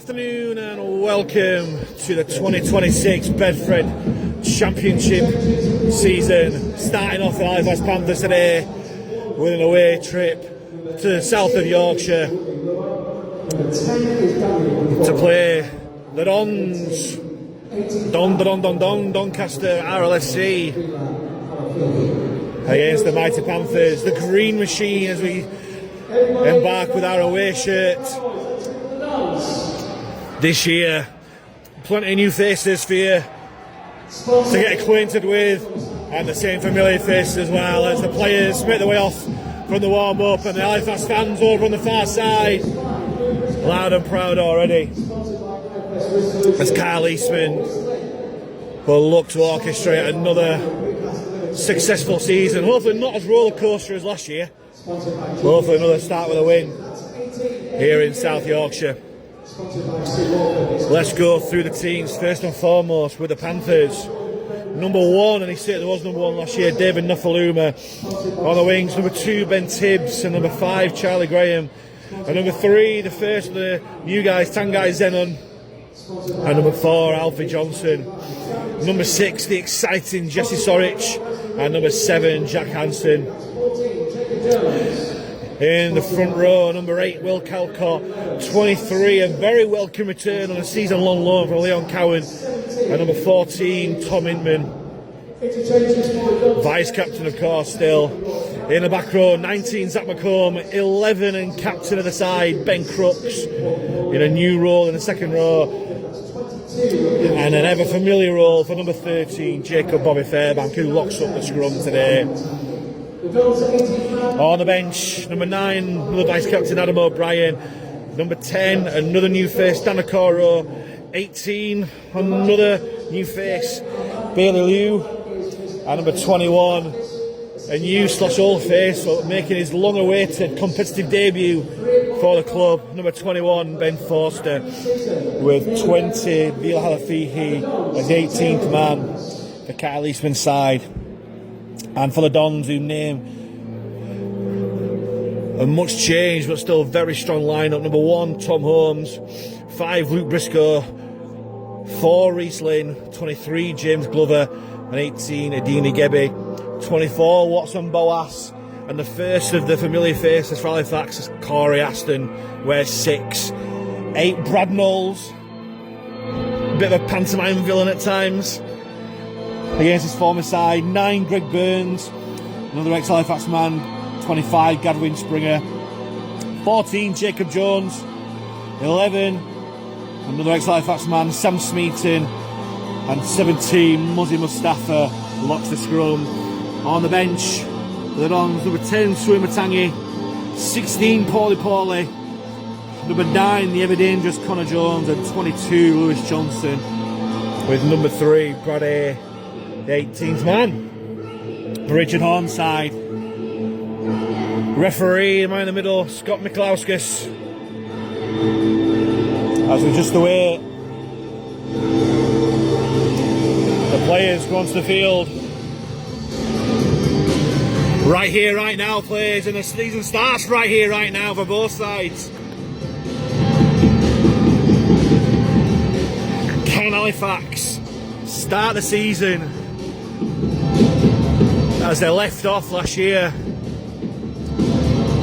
afternoon and welcome to the 2026 Betfred Championship season. Starting off the RLFC Panthers today with an away trip to the south of Yorkshire to play the Doncaster RLFC against the mighty Panthers. The Green Machine as we embark with our away shirt this year. Plenty of new faces for you to get acquainted with, and the same familiar faces as well as the players make their way off from the warm-up, and the RLFC fans over on the far side loud and proud already as Kyle Eastman will look to orchestrate another successful season. Hopefully not as roller coaster as last year, but hopefully another start with a win here in South Yorkshire. Let's go through the teams first and foremost with the Panthers. Number 1, and he certainly was number 1 last year, David Nufaluma on the wings. Number 2, Ben Tibbs, and number 5, Charlie Graham, and number 3, the first of the new guys, Tanguy Zenon, and number 4, Alfie Johnson. Number 6, the exciting Jesse Sorich, and number 7, Jack Hansen. In the front row, number 8, Will Calcott, 23, a very welcome return on a season-long loan from Leon Cowan, and number 14, Tom Inman, vice-captain of course still. In the back row, 19, Zach McComb, 11 and captain of the side, Ben Crooks, in a new role in the second row, and an ever-familiar role for number 13, Jacob Bobby Fairbank, who locks up the scrum today. On the bench, number 9, another vice-captain Adam O'Brien, number 10, another new face, Dan Okoro, 18, another new face, Bailey Liu, and number 21, a new / old face making his long-awaited competitive debut for the club, number 21, Ben Forster, with 20, Veal Halafihi as the 18th man for Kyle Eastman's side. And for the Dons, who name a much changed but still very strong lineup. Number 1, Tom Holmes, 5, Luke Briscoe, 4, Reece Lynn, 23, James Glover, and 18, Adini Gebi, 24, Watson Boas, and the first of the familiar faces for Halifax is Corey Aston, wears 6, 8, Brad Knowles, a bit of a pantomime villain at times against his former side, 9, Greg Burns, another ex-Halifax man, 25, Gadwin Springer, 14, Jacob Jones, 11, another ex-Halifax man, Sam Smeaton, and 17, Muzzy Mustafa locks the scrum. On the bench, the Dons, number 10, Sui Matangi, 16, Paulie, number 9, the ever-dangerous Connor Jones, and 22, Lewis Johnson, with number 3, Brad A, the 18th man. Richard Hornside. Referee, the man in the middle, Scott Miklauskas. As we just await the players go onto the field. Right here, right now, players, and the season starts right here, right now for both sides. Can Halifax start the season as they left off last year?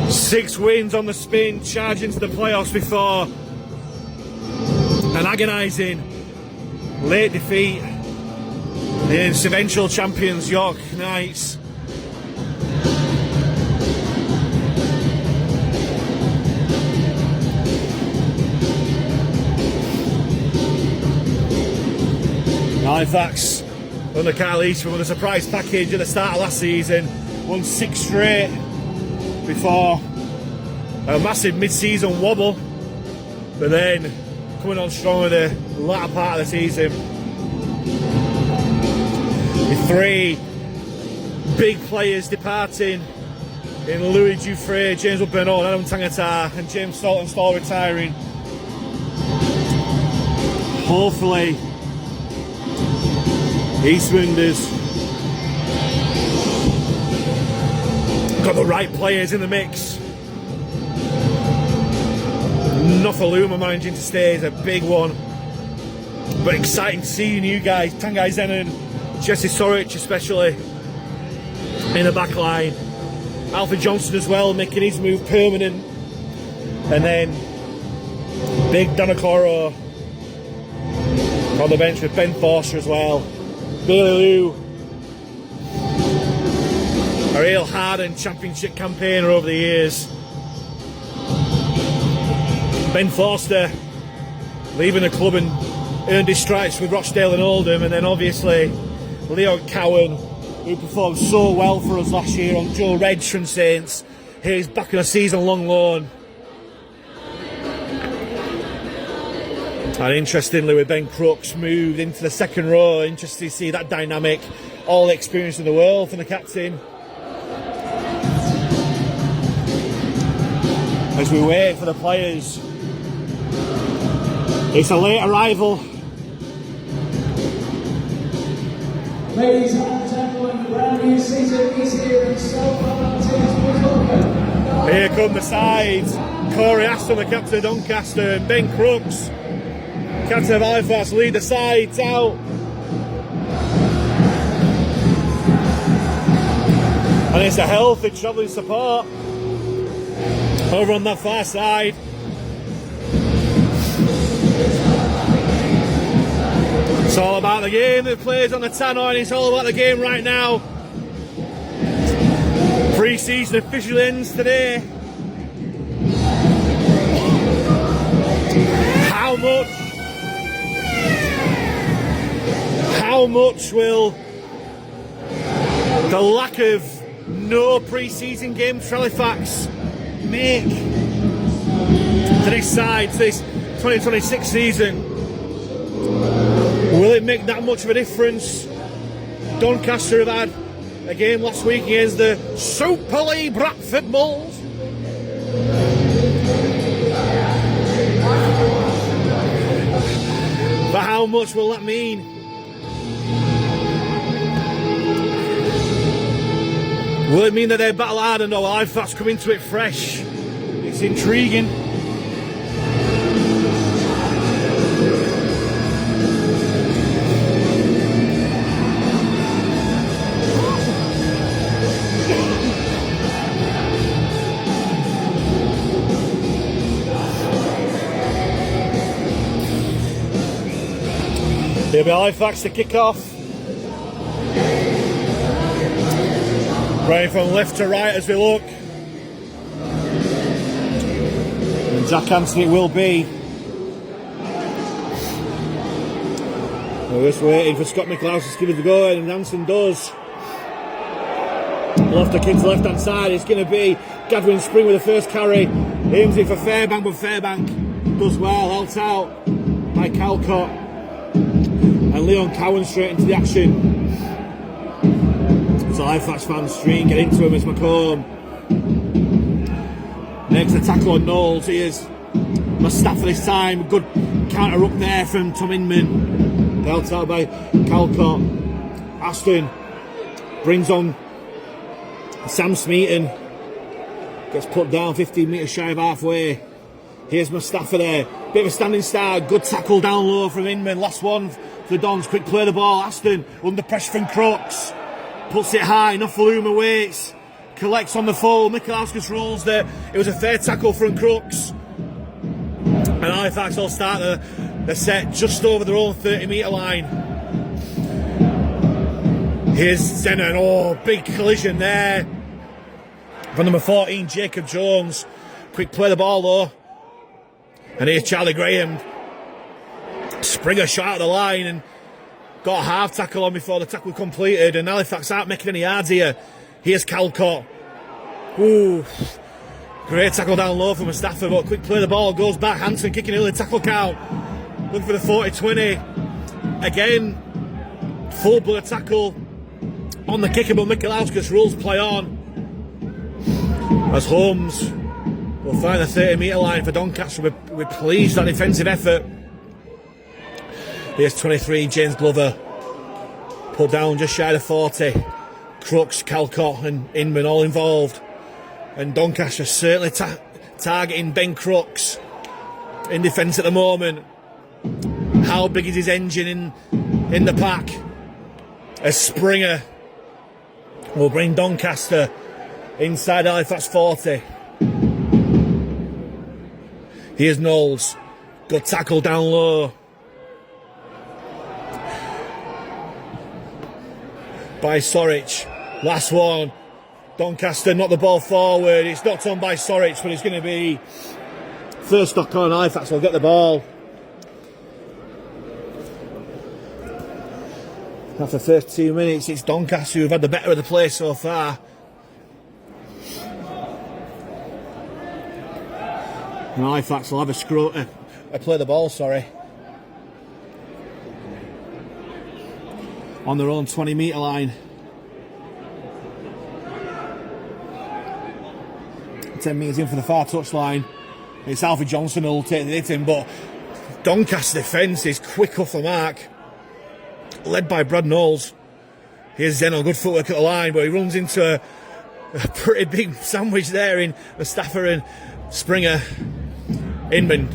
6 wins on the spin, charging to the playoffs before an agonising late defeat against eventual champions York Knights. Halifax under Kyle Eastman with a surprise package at the start of last season, won 6 straight before a massive mid-season wobble, but then coming on strong with the latter part of the season with 3 big players departing in Louis Dufresne, James Woodburn-Owen, Adam Tangata, and James Saltonstall retiring. Hopefully Eastman has got the right players in the mix. Nofaluma managing to stay is a big one. But exciting seeing you guys, Tanguy Zenon, Jesse Soric especially, in the back line. Alfred Johnson as well, making his move permanent. And then big Donacoro on the bench with Ben Forster as well. Billy Lou, a real hardened championship campaigner over the years. Ben Forster leaving the club and earned his stripes with Rochdale and Oldham, and then obviously Leon Cowan, who performed so well for us last year on Joe Reg from Saints. He's back on a season-long loan. And interestingly, with Ben Crooks moved into the second row, interesting to see that dynamic, all the experience in the world from the captain. As we wait for the players, it's a late arrival. Ladies and gentlemen, the brand new season is here and so far welcome. Here come the sides. Corey Aston, the captain of Doncaster, and Ben Crooks, captain of Halifax, lead the sides out. And it's a healthy travelling support over on that far side. It's all about the game that plays on the tannoy, and it's all about the game right now. Pre-season officially ends today. How much will the lack of no pre-season games for Halifax make to this side, to this 2026 season? Will it make that much of a difference? Doncaster have had a game last week against the Super League Bradford Bulls. But how much will that mean? Will it mean that they battle hard and Halifax come into it fresh? It's intriguing. It'll be Halifax to kick off. Running from left to right as we look. And Jack Anthony will be. We're just waiting for Scott McLeod to give it a go, and Ransom does. Lofter-King to the left hand side. It's going to be Gadwin Spring with the first carry. Aims it for Fairbank, but Fairbank does well. Helped out by Calcott. And Leon Cowan straight into the action. So Halifax fans stream, get into him as McComb. Makes the tackle on Knowles. Here's Mustafa this time. Good counter up there from Tom Inman. Held out by Calcott. Aston brings on Sam Smeaton. Gets put down 15 metres shy of halfway. Here's Mustafa there. Bit of a standing start. Good tackle down low from Inman. Last one for the Dons. Quick play the ball. Aston under pressure from Crooks. Puts it high. Nofaluma waits. Collects on the full. Mikalauskas rules that it was a fair tackle from Crooks. And Halifax will start the set just over their own 30-metre line. Here's Zenon. Oh, big collision there from number 14, Jacob Jones. Quick play the ball though. And here's Charlie Graham. Springer shot at the line and got a half tackle on before the tackle completed. And Halifax aren't making any yards here. Here's Calcott. Ooh. Great tackle down low from Mustafa, but quick play the ball, goes back. Hanson kicking early tackle count. Looking for the 40-20. Again, full blood tackle on the kicker, but Mikalauskas rules play on. As Holmes will find the 30-metre line for Doncaster. We're pleased with that defensive effort. Here's 23, James Glover. Put down just shy of 40. Crooks, Calcott and Inman all involved. And Doncaster certainly targeting Ben Crooks. in defence at the moment. How big is his engine in the pack? As Springer will bring Doncaster inside Halifax 40. Here's Knowles. Good tackle down low by Soric. Last one. Doncaster knocked the ball forward. It's knocked on by Soric, but it's going to be first knock on. Halifax will get the ball. After 32 minutes, it's Doncaster who've had the better of the play so far. And Halifax will have a play the ball, on their own 20-metre line. 10 metres in for the far touchline. It's Alfie Johnson who'll take the hit in, but Doncaster defence is quick off the mark, led by Brad Knowles. Here's Zeno, good footwork at the line, but he runs into a pretty big sandwich there in Mustafa and Springer. Inman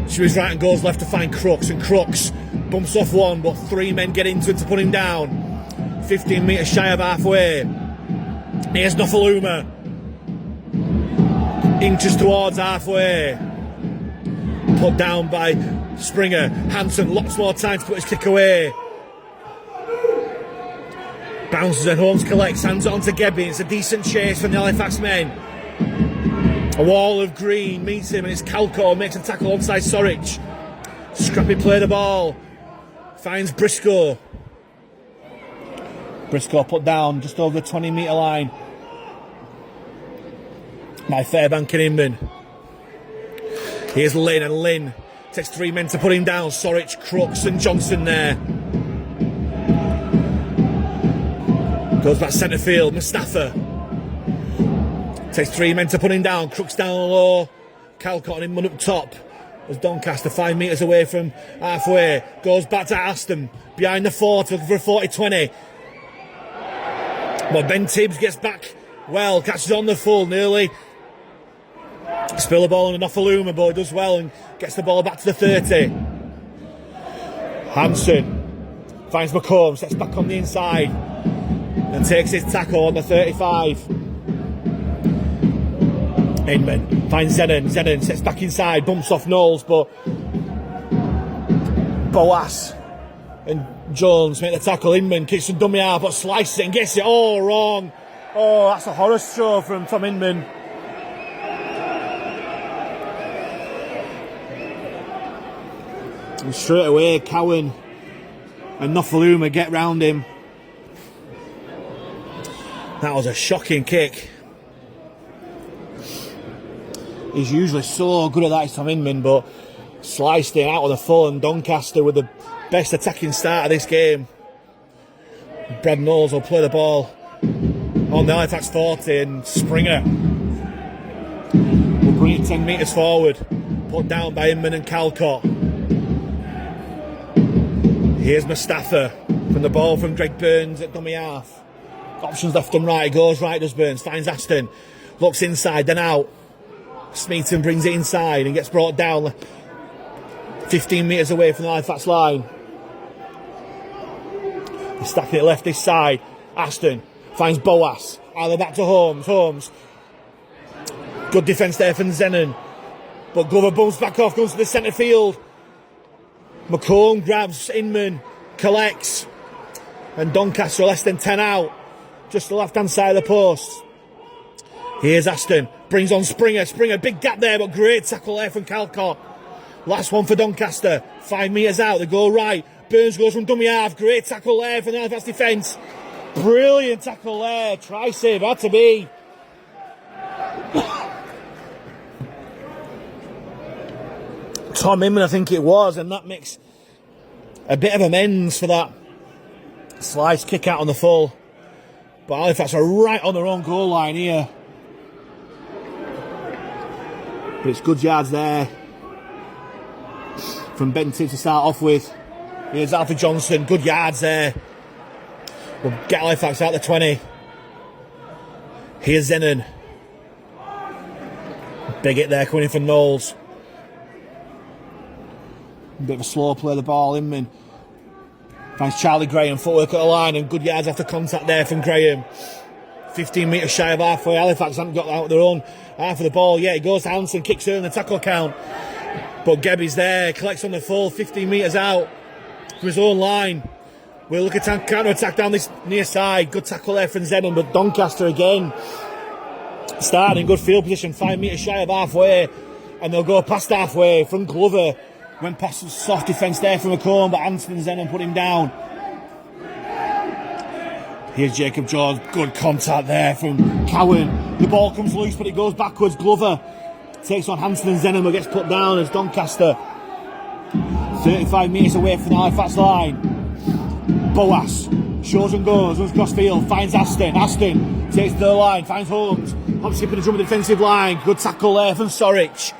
to his right and goes left to find Crooks, and Crooks bumps off one, but three men get into it to put him down. 15 metres shy of halfway. Here's Nofaluma. Inches towards halfway. Put down by Springer. Hansen, lots more time to put his kick away. Bounces and Holmes collects, hands it on to Gebby. It's a decent chase from the Halifax men. A wall of green meets him, and it's Calco makes a tackle onside Soric. Scrappy play the ball. Finds Briscoe. Briscoe put down just over the 20-metre line by Fairbank and Inman. Here's Lynn, and Lynn takes three men to put him down. Soric, Crooks and Johnson there. Goes back centre field, Mustafa. Takes three men to put him down. Crooks down low. Calcott and Inman up top. As Doncaster 5 metres away from halfway. Goes back to Aston. Behind the 40, looking for a 40-20. But Ben Tibbs gets back well. Catches on the full, nearly. Spill the ball on Nofaluma, but he does well and gets the ball back to the 30. Hansen finds McComb, sets back on the inside and takes his tackle on the 35. Inman finds Zenon. Zenon sets back inside, bumps off Knowles, but Boas and Jones make the tackle. Inman kicks some dummy out, but slices it and gets it all wrong. Oh, that's a horror show from Tom Inman. And straight away, Cowan and Nofaluma get round him. That was a shocking kick. He's usually so good at that, Tom Inman, but sliced it out of the full, and Doncaster with the best attacking start of this game. Brad Knowles will play the ball on the Halifax 40, and Springer will bring it 10 metres forward, put down by Inman and Calcott. Here's Mustafa from the ball from Greg Burns at dummy half. Options left and right, goes right, does Burns, finds Aston, looks inside, then out. Smeaton brings it inside and gets brought down 15 metres away from the Halifax line. He's stacking it left this side. Aston finds Boas. Out of the back to Holmes. Holmes. Good defence there from Zenon. But Glover bumps back off, goes to the centre field. McComb grabs Inman, collects. And Doncaster less than 10 out. Just the left-hand side of the post. Here's Aston. Brings on Springer. Springer, big gap there, but great tackle there from Calcott. Last one for Doncaster. 5 metres out. They go right. Burns goes from dummy half. Great tackle there from the Halifax defence. Brilliant tackle there. Try save. Had to be. Tom Inman, I think it was, and that makes a bit of amends for that slice kick out on the full. But Halifax are right on their own goal line here. But it's good yards there from Benton to start off with. Here's Alfie Johnson, good yards there. We'll get Halifax out the 20. Here's Zenon. Big hit there coming in from Knowles. A bit of a slow play of the ball. Inman finds Charlie Graham, footwork at the line, and good yards after contact there from Graham. 15 metres shy of halfway. Halifax haven't got out their own half of the ball yet. It goes to Hansen, kicks her in the tackle count. But Gebby's there, collects on the full, 15 metres out from his own line. We'll look at counter-attack down this near side. Good tackle there from Zenon, but Doncaster again. Starting good field position, 5 metres shy of halfway. And they'll go past halfway from Glover. Went past soft defence there from McComb, but Hansen and Zenon put him down. Here's Jacob Jones, good contact there from Cowan. The ball comes loose, but it goes backwards. Glover takes on Hansen and Zenon, but gets put down as Doncaster 35 metres away from the Halifax line. Boas shows and goes, runs across field, finds Aston. Aston takes to the line, finds Holmes. Holmes skipping the drum of the defensive line. Good tackle there from Sorich.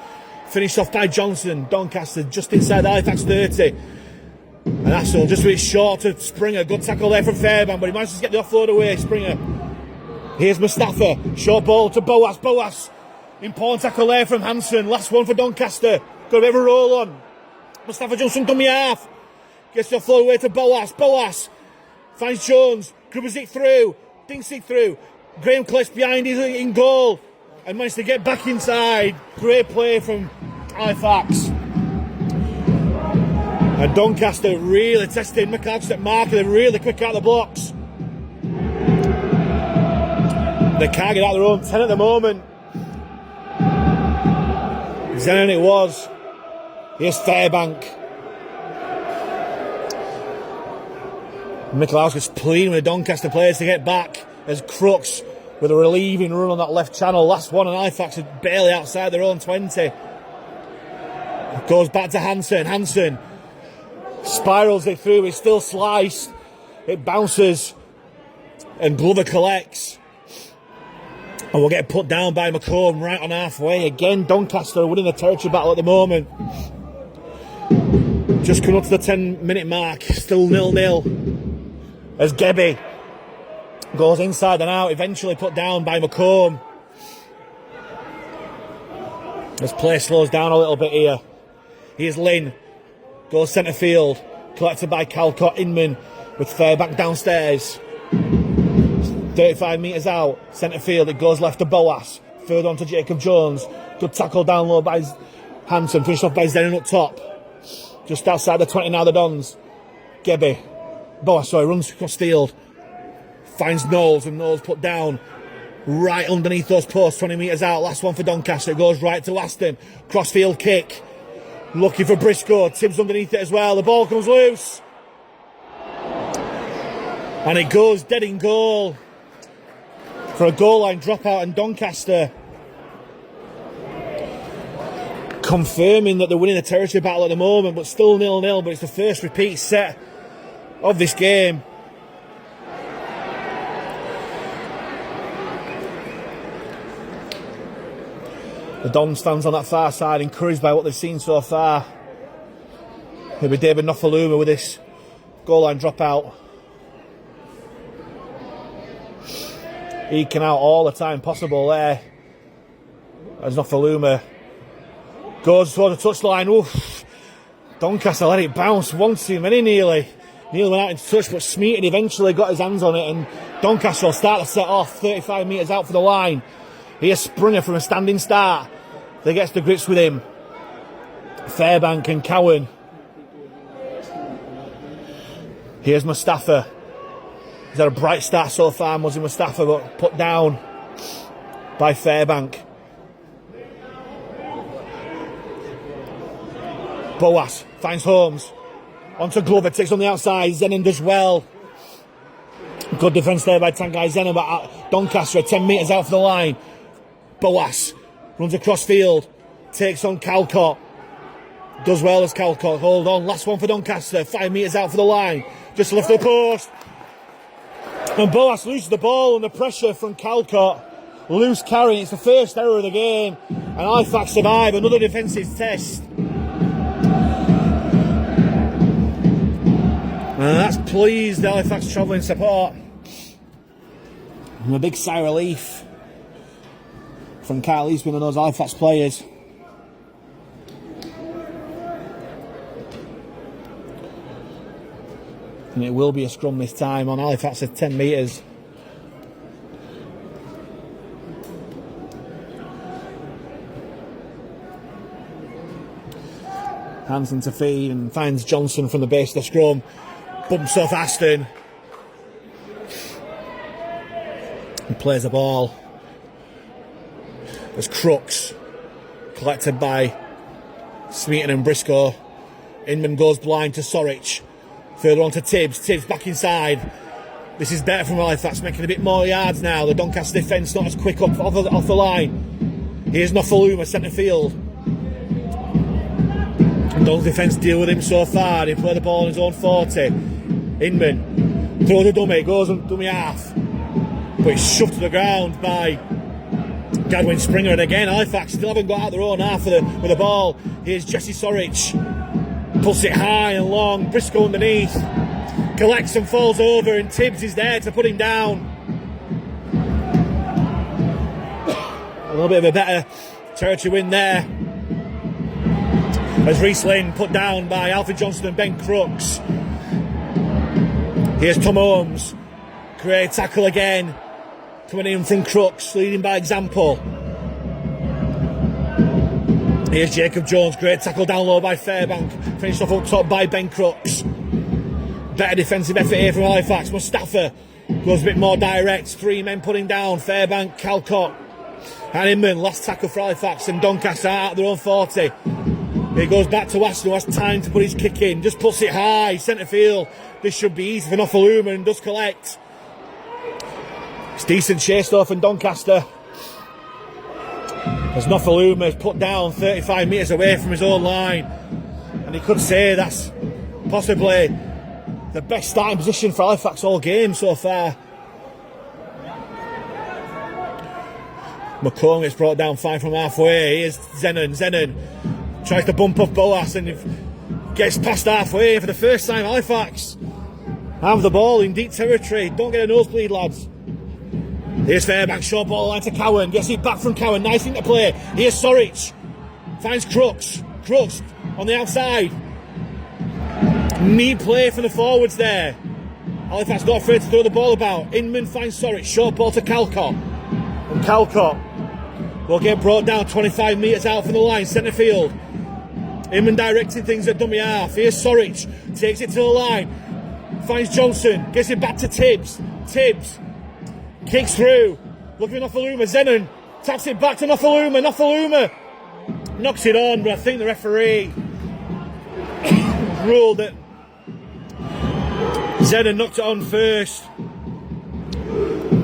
Finished off by Johnson. Doncaster just inside the Halifax 30. And Assel just with short to Springer. Good tackle there from Fairbank, but he manages to get the offload away. Springer. Here's Mustafa. Short ball to Boas. Boas. Important tackle there from Hansen. Last one for Doncaster. Got a bit of a roll on. Mustafa jumps from dummy half. Gets the offload away to Boas. Boas finds Jones. Grubbers it through. Dinks it through. Graham collects behind. He's in goal. And managed to get back inside. Great play from Halifax. And Doncaster really tested McLeod's at mark. They're really quick out of the blocks. They can't get out their own 10 at the moment. Zenon it was. Here's Fairbank. Michalowski's pleading with the Doncaster players to get back as Crooks with a relieving run on that left channel. Last one, and Halifax is barely outside their own 20. Goes back to Hansen. Hansen spirals it through. It's still sliced. It bounces. And Glover collects. And we'll get put down by McComb right on halfway. Again, Doncaster winning the territory battle at the moment. Just coming up to the 10-minute mark. Still 0-0. As Gebby goes inside and out. Eventually put down by McComb. As play slows down a little bit here. Here's Lynn. Goes centre field. Collected by Calcott. Inman with Fairbank downstairs. 35 metres out. Centre field. It goes left to Boas. Third on to Jacob Jones. Good tackle down low by Hansen. Finished off by Zenon up top. Just outside the 20 now, the Dons. Gebby. Boas, runs across field. Finds Knowles, and Knowles put down right underneath those posts, 20 metres out. Last one for Doncaster. It goes right to Aston. Crossfield kick. Looking for Briscoe. Tibbs underneath it as well. The ball comes loose. And it goes dead in goal for a goal line dropout, and Doncaster confirming that they're winning the territory battle at the moment, but still 0-0. But it's the first repeat set of this game. The Don stands on that far side, encouraged by what they've seen so far. It'll be David Nofaluma with this goal line dropout. Eking out all the time possible there. As Nofaluma goes towards the touchline. Oof. Doncaster let it bounce once too many nearly. Nearly went out in touch, but Smeaton eventually got his hands on it, and Doncaster will start to set off 35 metres out for the line. Here's Springer from a standing start. They gets to grips with him. Fairbank and Cowan. Here's Mustafa. He's had a bright start so far, Muzzy Mustafa, but put down by Fairbank. Boas finds Holmes. Onto Glover, takes on the outside. Zenon does well. Good defence there by Tanguy Zenon, but Doncaster 10 metres out for the line. Boas runs across field, takes on Calcott. Does well as Calcott. Hold on, last one for Doncaster. 5 metres out for the line. Just left the post. And Boas loses the ball under pressure from Calcott. Loose carry. It's the first error of the game. And Halifax survive another defensive test. And that's pleased the Halifax travelling support. And a big sigh of relief from Kyle Eastman and those Halifax players. And it will be a scrum this time on Halifax at 10 metres. Hands into feed and finds Johnson from the base of the scrum. Bumps off Aston. And plays the ball. As Crooks, collected by Smeaton and Briscoe. Inman goes blind to Sorich. Further on to Tibbs. Tibbs back inside. This is better from Halifax, making a bit more yards now. The Doncaster defence not as quick off the line. Here's Nofaluma, centre field. Don's defence deal with him so far. They play the ball on his own 40. Inman throws a dummy, goes on dummy half. But it's shoved to the ground by Gadwin Springer. And again, Halifax still haven't got out their own half with the ball. Here's Jesse Sorich. Puts it high and long. Briscoe underneath. Collects and falls over, and Tibbs is there to put him down. A little bit of a better territory win there. As Riesling put down by Alfred Johnson and Ben Crooks. Here's Tom Holmes. Great tackle again. Coming in from Crooks, leading by example. Here's Jacob Jones. Great tackle down low by Fairbank. Finished off up top by Ben Crooks. Better defensive effort here from Halifax. Mustafa goes a bit more direct. 3 men putting down. Fairbank, Calcott and Inman. Last tackle for Halifax, and Doncaster out at their own 40. It goes back to Aston, who has time to put his kick in. Just puts it high, centre field. This should be easy for Nofaluma, and does collect. It's decent chase though from Doncaster. As Nofaluma is put down 35 metres away from his own line. And he could say that's possibly the best starting position for Halifax all game so far. McCone gets brought down 5 from halfway. Here's Zenon tries to bump off Boas and gets past halfway for the first time. Halifax have the ball in deep territory. Don't get a nosebleed, lads. Here's Fairbank, short ball line to Cowan. Gets it back from Cowan. Nice thing to play. Here's Sorich. Finds Crooks. Crooks on the outside. Neat play for the forwards there. Halifax not afraid to throw the ball about. Inman finds Sorich. Short ball to Calcott. And Calcott will get brought down 25 metres out from the line. Centre field. Inman directing things at dummy half. Here's Sorich. Takes it to the line. Finds Johnson. Gets it back to Tibbs. Tibbs kicks through. Looking at Nofaluma. Zenon taps it back to Nofaluma. Nofaluma knocks it on, but I think the referee ruled that Zenon knocked it on first.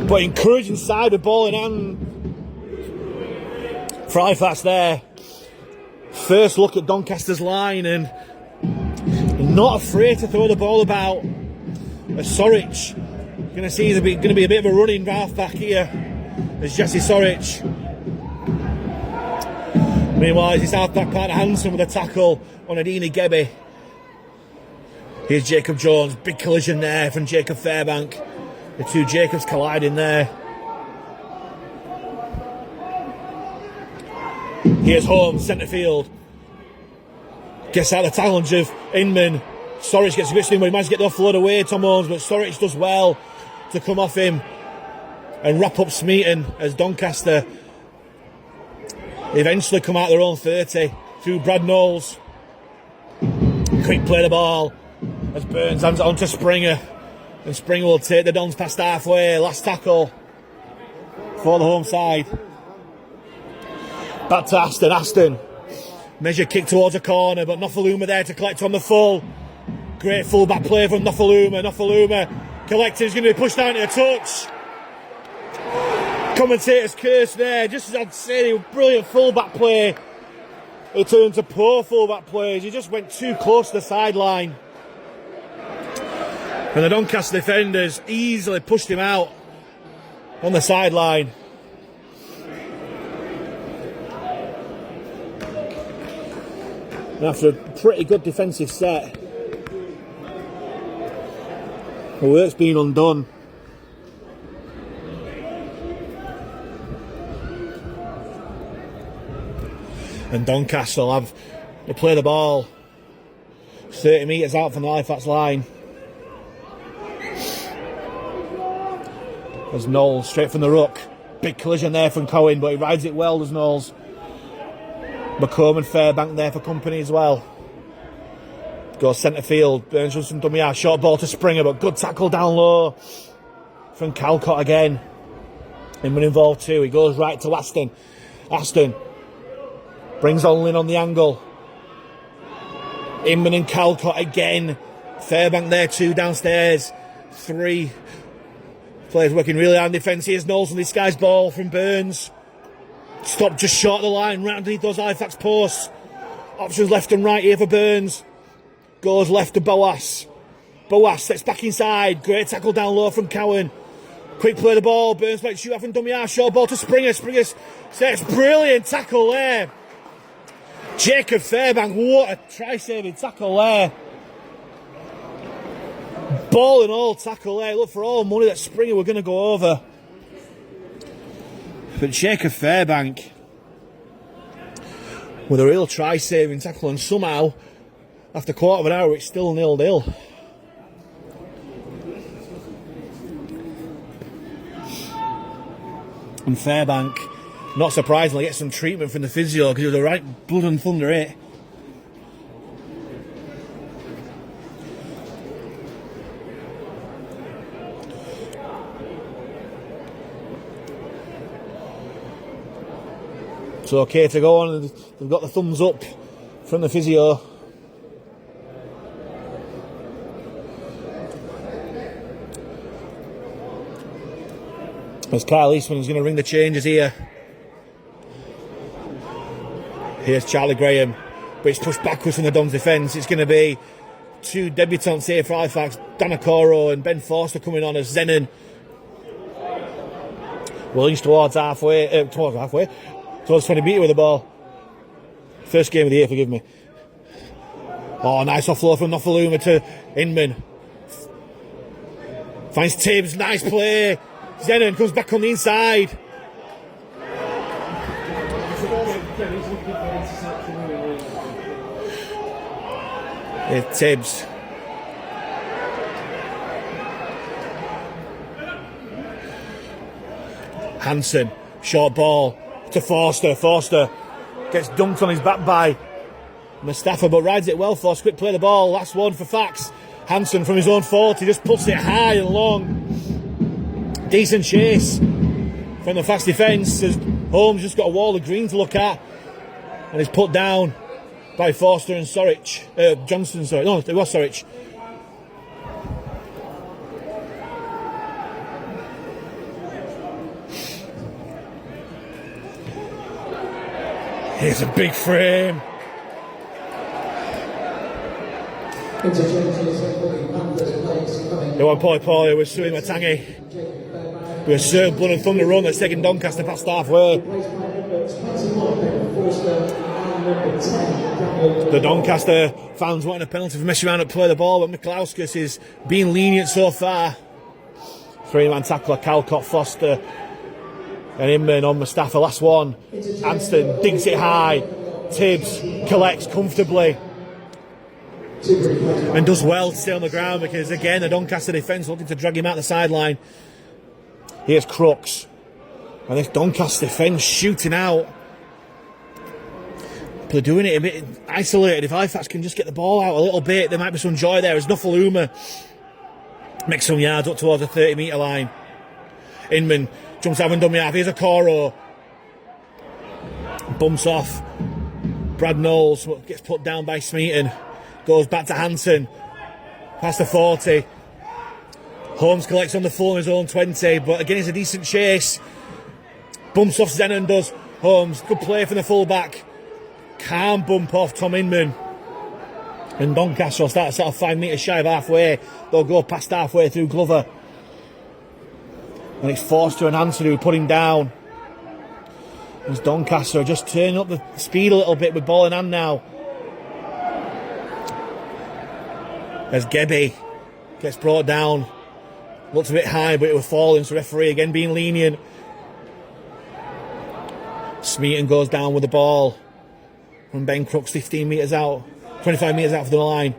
But encouraging side with ball in hand for Halifax there. First look at Doncaster's line, and not afraid to throw the ball about. Sorich, going to see going to be a bit of a running half back here. There's Jesse Sorich. Meanwhile, his half back partner Hanson with a tackle on Adini Gebe. Here's Jacob Jones. Big collision there from Jacob Fairbank. The two Jacobs colliding there. Here's Holmes, centre field. Gets out the challenge of Inman. Sorich gets a bit swing, but he managed to get the offload away, Tom Holmes, but Sorich does well to come off him and wrap up Smeaton as Doncaster eventually come out their own 30 through Brad Knowles. Quick play the ball as Burns hands it on to Springer, and Springer will take the Dons past halfway. Last tackle for the home side. Back to Aston. Measure kick towards a corner, but Nofaluma there to collect on the full. Great full-back play from Nofaluma. Nofaluma collecting, is going to be pushed down to a touch. Commentator's curse there. Just as I'd say, brilliant full-back play. It turned to poor full-back plays. He just went too close to the sideline. And the Doncaster defenders easily pushed him out on the sideline. And after a pretty good defensive set, the work's been undone. And Doncaster will play the ball 30 metres out from the Halifax line. There's Knowles straight from the ruck. Big collision there from Cohen, but he rides it well, there's Knowles. McComb and Fairbank there for company as well. Goes centre field. Burns runs from dummy half. Short ball to Springer, but good tackle down low from Calcott again. Inman involved too. He goes right to Aston. Aston brings on Lynn on the angle. Inman and Calcott again. Fairbank there too downstairs. 3 players working really hard in defence. Here's Knowles on this guy's ball from Burns. Stopped just short of the line, right underneath those Halifax posts. Options left and right here for Burns. Goes left to Boas. Boas steps back inside. Great tackle down low from Cowan. Quick play the ball. Burns might shoot off from dummy half. Short ball to Springer. Springer sets brilliant tackle there. Jacob Fairbank, what a try-saving tackle there. Ball and all tackle there. Look for all money that Springer were going to go over. But Jacob Fairbank with a real try-saving tackle, and somehow, after a quarter of an hour, it's still 0-0. And Fairbank, not surprisingly, gets some treatment from the physio because he was a right blood and thunder hit. It's okay to go on. They've got the thumbs up from the physio. As Kyle Eastman is going to ring the changes here. Here's Charlie Graham, but it's pushed backwards from the Dons defence. It's going to be 2 debutants here for Halifax, Danakoro and Ben Forster coming on as Zenon. Williams towards 20 metre with the ball. First game of the year, forgive me. Oh, nice offload from Nofaluma to Inman. Finds Tibbs, nice play. Zenon comes back on the inside. Here's Tibbs. Hansen, short ball to Forster. Forster gets dunked on his back by Mustafa, but rides it well. Forster, quick play the ball. Last one for Fax. Hansen from his own 40 just puts it high and long. Decent chase from the Fax defence as Holmes just got a wall of green to look at, and he's put down by Forster and Johnston. Sorry, no, it was Sorich. Here's a big frame. They want Paulie with Sui Matangi. With a serve blood and thunder run that's taking Doncaster past halfway. The Doncaster fans wanting a penalty for messing around and play the ball, but Miklauskas is being lenient so far. 3-man tackler, Calcott, Foster and Inman on Mustafa. Last one. Anston digs it high. Tibbs collects comfortably and does well to stay on the ground because again the Doncaster defence looking to drag him out the sideline. Here's Crooks, and this Doncaster defence shooting out. But they're doing it a bit isolated. If Halifax can just get the ball out a little bit, there might be some joy there as Nofaluma makes some yards up towards the 30 metre line. Inman jumps out and dummy half. Here's a Coro. Bumps off Brad Knowles, gets put down by Smeaton. Goes back to Hansen. Past the 40. Holmes collects on the full in his own 20, but again it's a decent chase. Bumps off Zenon does. Holmes, good play from the full-back. Can't bump off Tom Inman. And Doncaster will start sort of 5 metres shy of halfway. They'll go past halfway through Glover. And it's Forster and Hansen who put him down. As Doncaster are just turning up the speed a little bit with ball in hand now. As Gebby gets brought down. Looked a bit high, but it was falling, so referee again being lenient. Smeaton goes down with the ball. From Ben Crooks 15 metres out. 25 metres out for the line.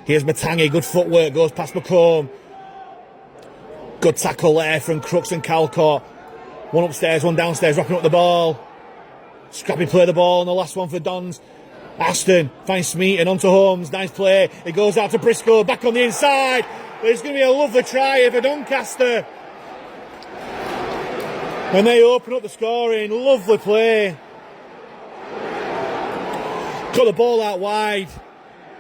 Here's Matangi, good footwork, goes past McComb. Good tackle there from Crooks and Calcott. One upstairs, one downstairs, wrapping up the ball. Scrappy play the ball, and the last one for Dons. Aston finds Smeaton onto Holmes. Nice play. It goes out to Briscoe, back on the inside. It's going to be a lovely try here for Doncaster. And they open up the scoring. Lovely play. Got the ball out wide.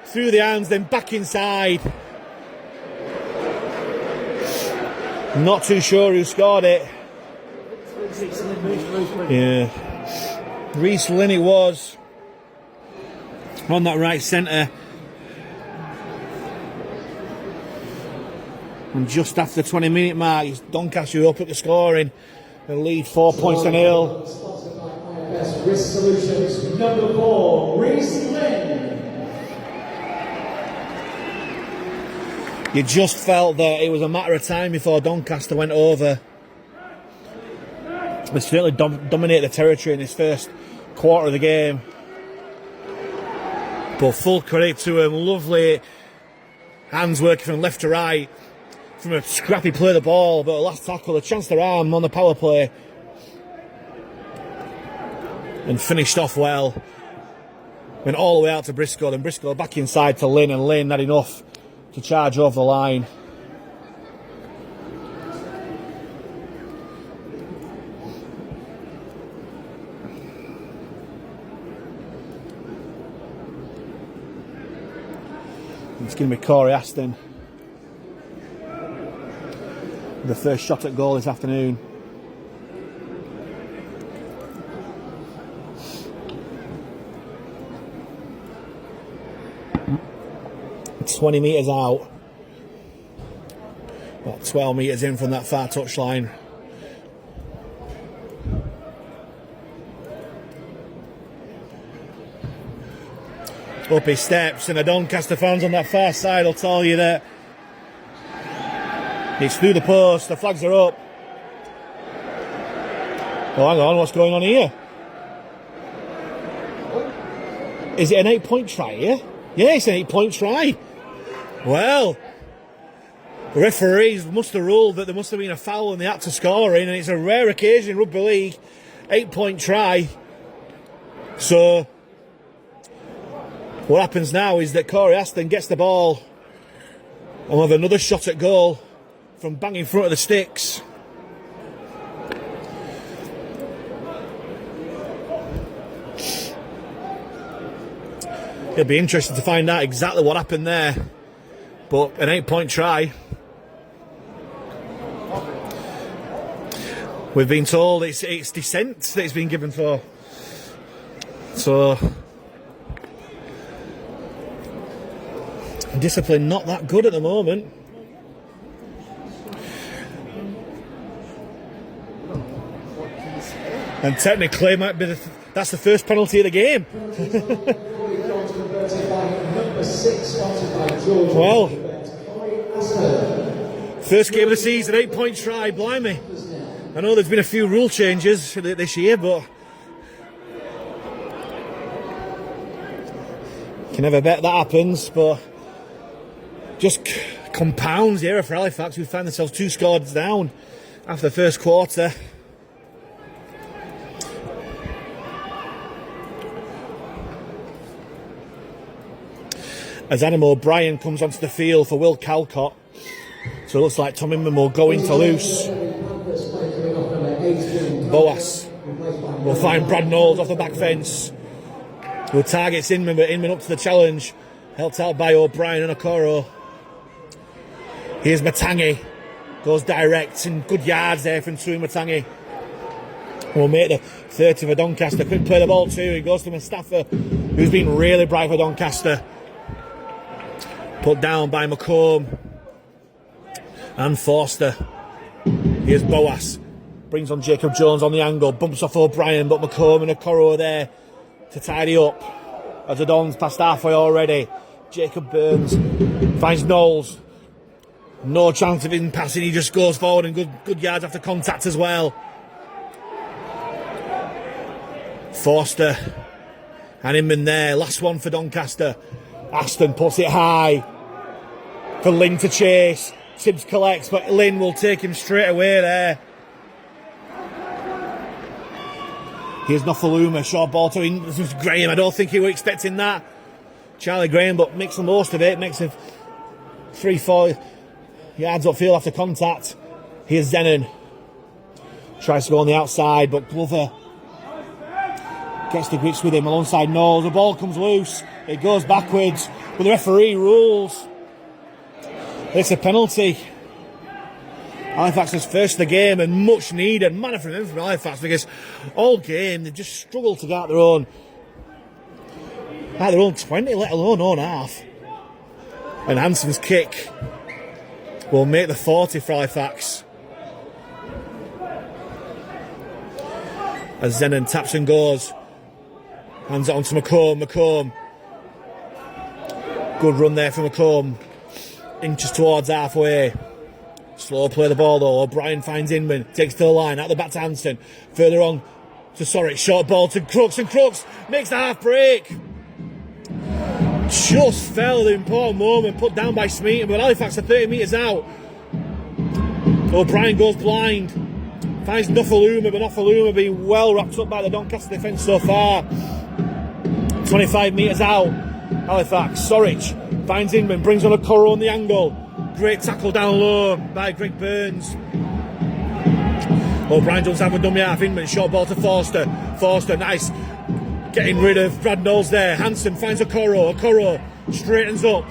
Through the hands, then back inside. Not too sure who scored it. Yeah. Reece Lynn it was. On that right centre. And just after the 20-minute mark, it's Doncaster who up at the scoring. And lead 4 points to nil. Risk Solutions, number 4, Reece Lynn. You just felt that it was a matter of time before Doncaster went over. They certainly dominated the territory in this first quarter of the game. But full credit to him. Lovely hands working from left to right. From a scrappy play of the ball, but a last tackle, a chance their arm on the power play. And finished off well. Went all the way out to Briscoe, and Briscoe back inside to Lynn, and Lynn had enough to charge over the line. It's going to be Corey Aston. The first shot at goal this afternoon. It's 20 metres out. About 12 metres in from that far touchline. Up his steps, and the Doncaster fans on that far side will tell you that it's through the post, the flags are up. Oh, hang on, what's going on here? Is it an 8-point try here? Yeah, it's an 8-point try. Well, the referees must have ruled that there must have been a foul and they had to score in, and it's a rare occasion in rugby league. 8-point try. So, what happens now is that Corey Aston gets the ball and we'll have another shot at goal from bang in front of the sticks. It'll be interesting to find out exactly what happened there. But an 8-point try. We've been told it's dissent that it's been given for. So, discipline not that good at the moment. And technically, might be that's the first penalty of the game. Well, first game of the season, 8-point try, blimey. I know there's been a few rule changes this year, but you can never bet that happens. But just compounds the error for Halifax, who find themselves 2 scores down after the first quarter. As Adam O'Brien comes onto the field for Will Calcott. So it looks like Tom Inman will go into loose. Boas will find Brad Knowles off the back fence. Who targets Inman, but Inman up to the challenge. Helped out by O'Brien and Okoro. Here's Matangi. Goes direct and good yards there from Tui Matangi. We'll make the 30 for Doncaster. Quick play the ball too. He goes to Mustafa, who's been really bright for Doncaster. Put down by McComb and Forster. Here's Boas. Brings on Jacob Jones on the angle. Bumps off O'Brien, but McComb and Okoro are there to tidy up. As the Dons past halfway already. Jacob Burns finds Knowles. No chance of him passing. He just goes forward and good yards after contact as well. Forster and Inman there. Last one for Doncaster. Aston puts it high for Lynn to chase. Tibbs collects, but Lynn will take him straight away there. Here's Nofaluma, short ball to Graham. I don't think he was expecting that. Charlie Graham, but makes the most of it. Makes it 3-4 yards upfield after contact. Here's Zenon. Tries to go on the outside, but Glover gets the grips with him alongside Knowles. The ball comes loose. It goes backwards, but the referee rules it's a penalty. Halifax's first of the game, and much needed. Man from Halifax, because all game they've just struggled to get out their own 20, let alone own half. And Hansen's kick will make the 40 for Halifax. As Zenon taps and goes. Hands it on to McComb. Good run there from McComb. Inches towards halfway. Slow play the ball though. O'Brien finds Inman. Takes to the line. Out the back to Hansen. Further on to Sorich. Short ball to Crooks. And Crooks makes the half break. Just fell at the important moment. Put down by Smeaton. But Halifax are 30 metres out. O'Brien goes blind. Finds Nofaluma. But Nofaluma being well wrapped up by the Doncaster defence so far. 25 metres out. Halifax. Sorich finds Inman. Brings on a Coro on the angle. Great tackle down low by Greg Burns. O'Brien jumps out for dummy half. Inman, short ball to Forster. Forster, nice. Getting rid of Brad Knowles there. Hansen finds a Coro. Straightens up.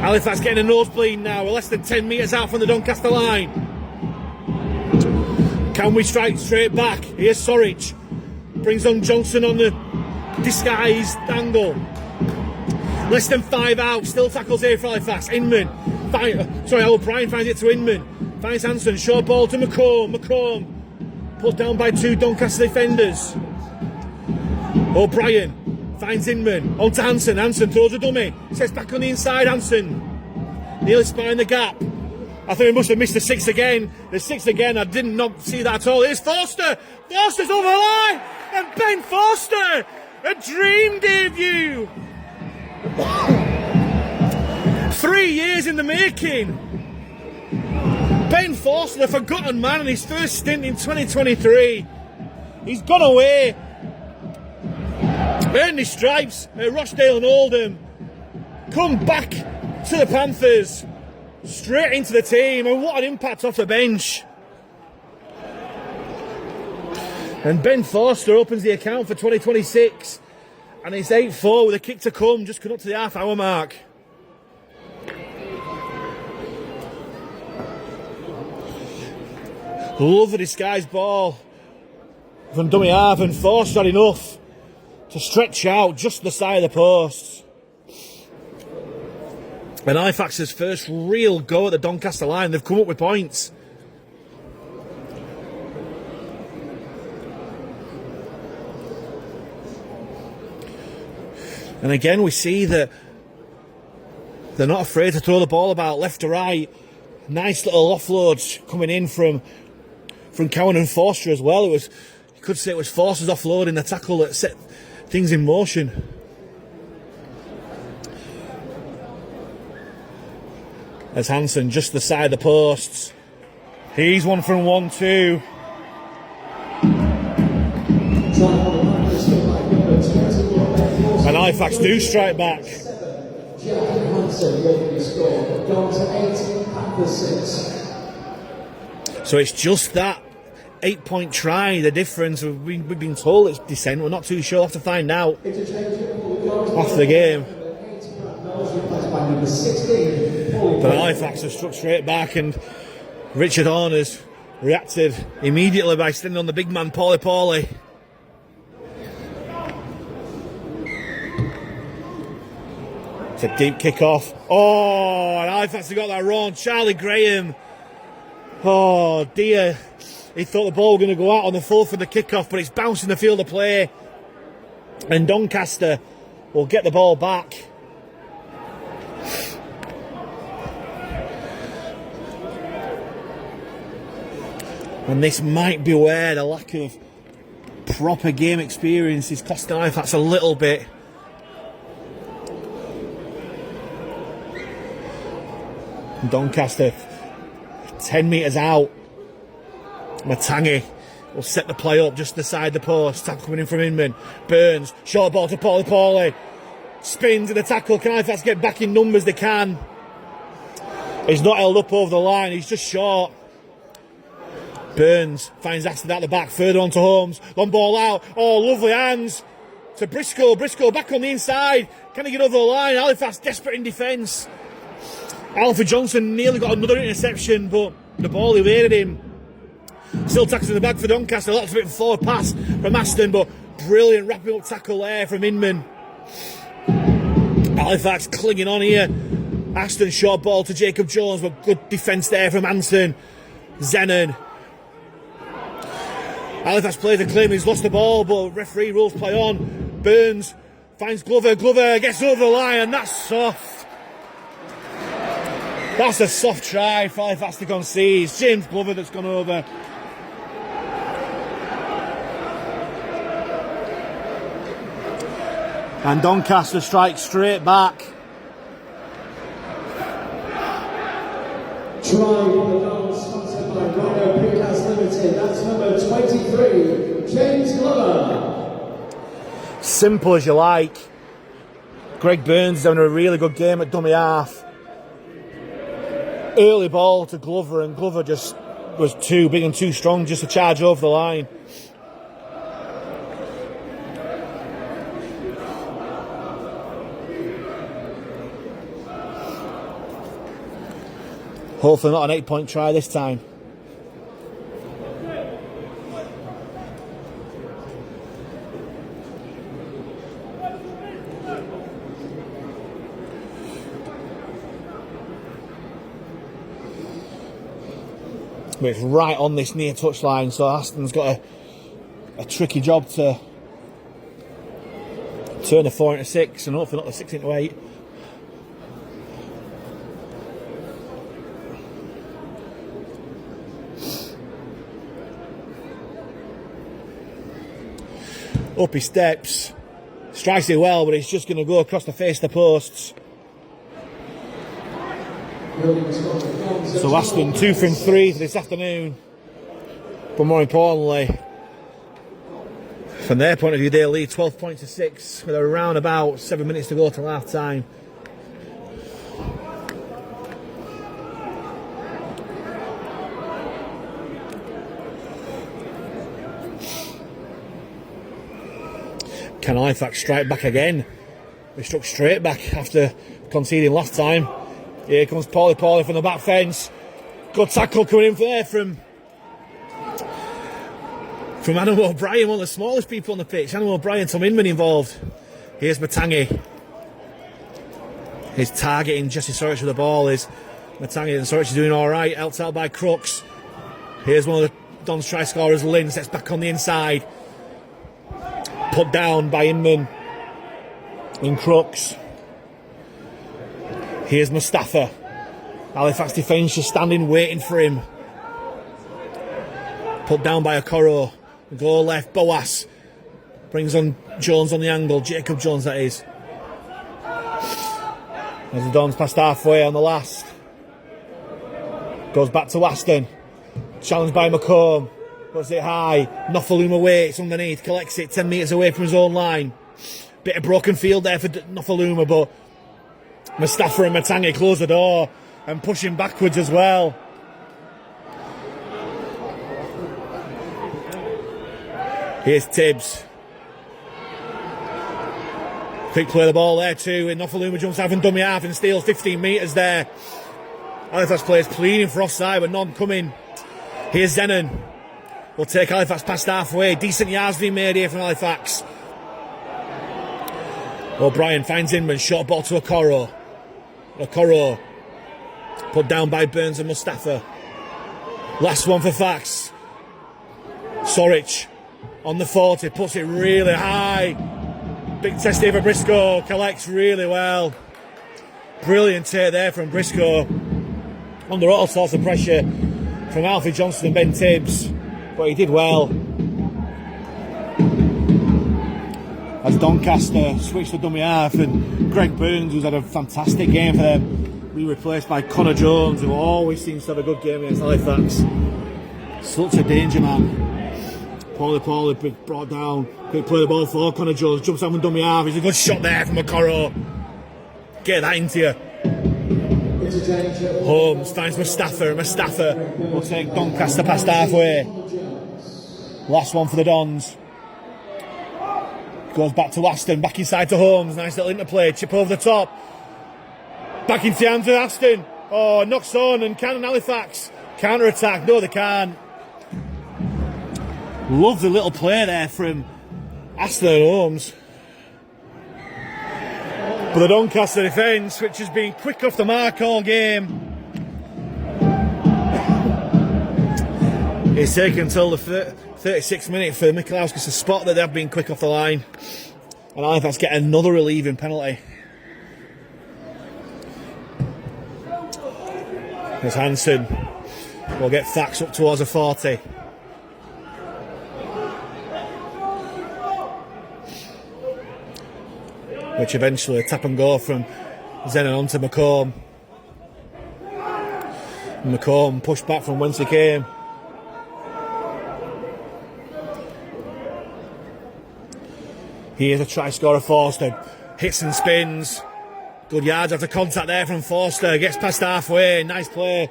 Halifax getting a nosebleed now. We're less than 10 metres out from the Doncaster line. Can we strike straight back? Here's Sorich. Brings on Johnson on the disguised angle. Less than 5 out, still tackles here for Halifax. O'Brien finds it to Inman. Finds Hansen, short ball to McComb. Put down by 2 Doncaster defenders. O'Brien finds Inman. On to Hansen. Hansen throws a dummy. Sets back on the inside, Hansen. Nearly spying the gap. I think he must have missed the 6 again. The 6 again, I did not see that at all. Here's Forster. Forster's over the line. And Ben Forster, a dream debut. 3 years in the making. Ben Forster, the forgotten man in his first stint in 2023. He's gone away. Earned his stripes at Rochdale and Oldham. Come back to the Panthers. Straight into the team. And what an impact off the bench. And Ben Forster opens the account for 2026. And it's 8-4 with a kick to come, just coming up to the half-hour mark. Love the disguised ball from dummy half, and Forster had enough to stretch out just the side of the posts. And Halifax's first real go at the Doncaster line. They've come up with points. And again, we see that they're not afraid to throw the ball about left to right. Nice little offloads coming in from Cowan and Forster as well. You could say it was Forster's offload in the tackle that set things in motion. As Hansen just the side of the posts. He's one from 1-2. And Halifax do strike back. So it's just that 8-point try, the difference. We've been told it's descent. We're not too sure. We'll have to find out after the game. But Halifax have struck straight back, and Richard Horn has reacted immediately by standing on the big man, Paulie. It's a deep kick off. Oh, and Halifax have got that wrong. Charlie Graham. Oh dear. He thought the ball was going to go out on the full for the kick-off, but it's bouncing the field of play. And Doncaster will get the ball back. And this might be where the lack of proper game experience is costing Halifax a little bit. Doncaster 10 metres out. Matangi will set the play up just beside the post. Tackle coming in from Inman. Burns, short ball to Paulie. Spins in the tackle. Can Halifax get back in numbers? They can. He's not held up over the line. He's just short. Burns finds Aston at the back. Further on to Holmes. Long ball out. Oh, lovely hands to Briscoe. Briscoe back on the inside. Can he get over the line? Halifax desperate in defence. Alfred Johnson nearly got another interception, but the ball evaded him. Still tackles in the bag for Doncaster. Lots of it forward pass from Aston, but brilliant wrapping up tackle there from Inman. Halifax clinging on here. Aston short ball to Jacob Jones, but good defence there from Anson. Zenon. Halifax plays a claim he's lost the ball, but referee rules play on. Burns finds Glover. Glover gets over the line, and that's soft. That's a soft try for Halifax to concede. It's James Glover that's gone over. And Doncaster strikes straight back. Try for the goal sponsored by Rhino Precast Limited. That's number 23, James Glover. Simple as you like. Greg Burns is having a really good game at dummy half. Early ball to Glover, and Glover just was too big and too strong just to charge over the line. Hopefully not an 8-point try this time. But it's right on this near touchline, so Aston's got a tricky job to turn the 4 into 6 and hopefully not the 6 into 8. Up he steps, strikes it well, but it's just going to go across the face of the posts. So Aston 2 from 3 for this afternoon. But more importantly, from their point of view, they lead 12 points to 6 with around about 7 minutes to go till half time. Can Halifax strike back again? They struck straight back after conceding last time. Here comes Paulie from the back fence. Good tackle coming in there from Adam O'Brien, one of the smallest people on the pitch. Adam O'Brien, Tom Inman involved. Here's Matangi. His targeting Jesse Sorich with the ball is Matangi, and Sorich is doing alright. Helped out by Crooks. Here's one of the Don's try scorers, Lynn, sets back on the inside. Put down by Inman in Crooks. Here's Mustafa. Halifax defence just standing waiting for him. Put down by Okoro. Goal left, Boas brings on Jones on the angle. Jacob Jones, that is. As the Dons passed halfway on the last. Goes back to Aston. Challenged by McComb. Puts it high. Nofaluma waits underneath. Collects it 10 metres away from his own line. Bit of broken field there for Nofaluma, but Mustafa and Matangi close the door and push him backwards as well. Here's Tibbs. Quick play of the ball there too, and Nofaluma jumps out and dummy half and steals 15 metres there. Halifax players pleading for offside, but none coming. Here's Zenon. Will take Halifax past halfway. Decent yards being made here from Halifax. O'Brien finds Inman. Short ball to Okoro. Okoro. Put down by Burns and Mustafa. Last one for Fax. Sorich on the 40. Puts it really high. Big test here for Briscoe. Collects really well. Brilliant take there from Briscoe. Under all sorts of pressure from Alfie Johnson and Ben Tibbs. But he did well. As Doncaster switched to dummy half, and Greg Burns, who's had a fantastic game for them, be replaced by Connor Jones, who always seems to have a good game against Halifax. Such a danger man. Paulie brought down. Quick play the ball for Connor Jones. Jumps out and dummy half. He's a good shot there from Okoro. Get that into you. Holmes finds Mustafa. Mustafa will take Doncaster past halfway. Last one for the Dons. Goes back to Aston. Back inside to Holmes. Nice little interplay. Chip over the top. Back into the hands of Aston. Oh, knocks on and can Halifax. Counter attack. No, they can't. Lovely little play there from Aston and Holmes. But the Doncaster defence, which has been quick off the mark all game, it's taken until the 36th minute for Mikulowskis to spot that they have been quick off the line. And Halifax get another relieving penalty. As Hansen will get Fax up towards a 40. Which eventually tap and go from Zenon onto McComb. McComb pushed back from whence he came. Here's a try scorer, Forster. Hits and spins. Good yards after contact there from Forster. Gets past halfway. Nice play.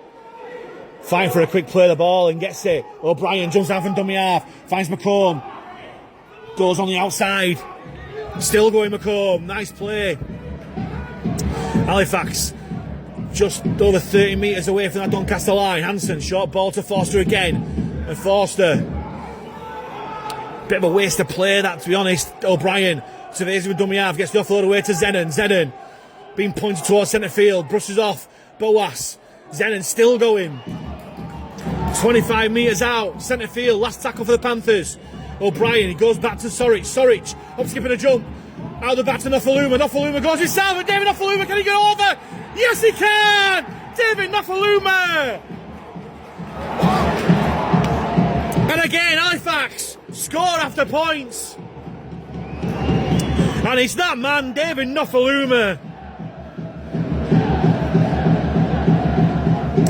Fine for a quick play of the ball and gets it. O'Brien jumps out from dummy half. Finds McComb. Goes on the outside. Still going McComb. Nice play. Halifax just over 30 metres away from that Doncaster line. Hansen, short ball to Forster again. And Forster. Bit of a waste of play that, to be honest. O'Brien surveys with dummy half. Gets the offload away to Zenon. Zenon being pointed towards centre field. Brushes off Boas. Zenon still going. 25 metres out. Centre field. Last tackle for the Panthers. O'Brien, he goes back to Soric. Soric, up skipping a jump. Out the back to Nofaluma. Nofaluma goes himself, and David Nofaluma, can he get over? Yes, he can! David Nofaluma! And again, Halifax score after points. And it's that man, David Nofaluma.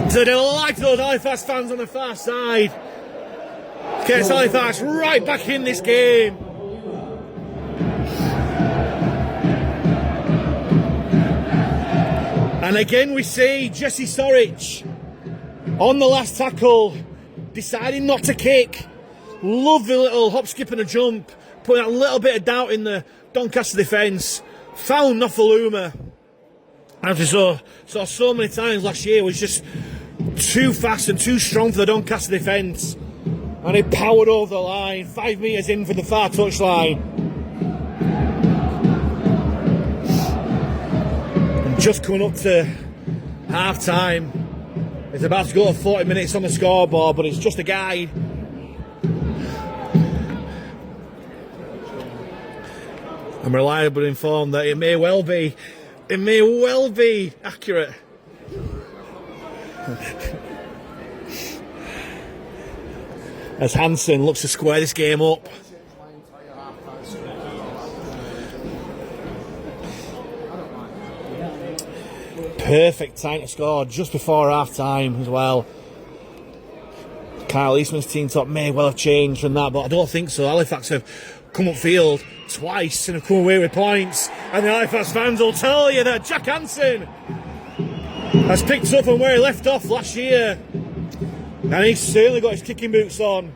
To the delight of those Halifax fans on the far side. Gets Halifax right back in this game. And again we see Jesse Soric on the last tackle, deciding not to kick. Lovely little hop, skip and a jump, putting a little bit of doubt in the Doncaster defence. Found Nofaluma, as we saw so many times last year, was just too fast and too strong for the Doncaster defence. And he powered over the line, 5 metres in for the far touchline. And just coming up to half time. It's about to go to 40 minutes on the scoreboard, but it's just a guide. I'm reliably informed that it may well be accurate. As Hansen looks to square this game up. Perfect time to score just before half time as well. Kyle Eastman's team top may well have changed from that, but I don't think so. Halifax have come upfield twice and have come away with points, and the Halifax fans will tell you that Jack Hansen has picked up on where he left off last year. And he's certainly got his kicking boots on.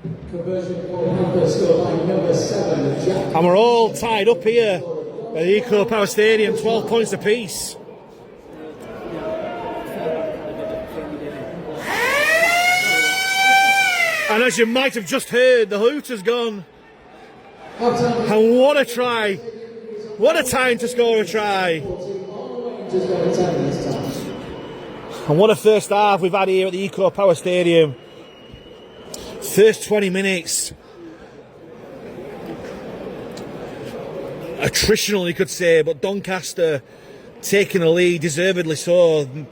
And we're all tied up here at the Eco Power Stadium, 12 points apiece. And as you might have just heard, the hoot has gone. And what a try. What a time to score a try. And what a first half we've had here at the Eco Power Stadium. First 20 minutes. Attritional, you could say, but Doncaster taking the lead, deservedly so. They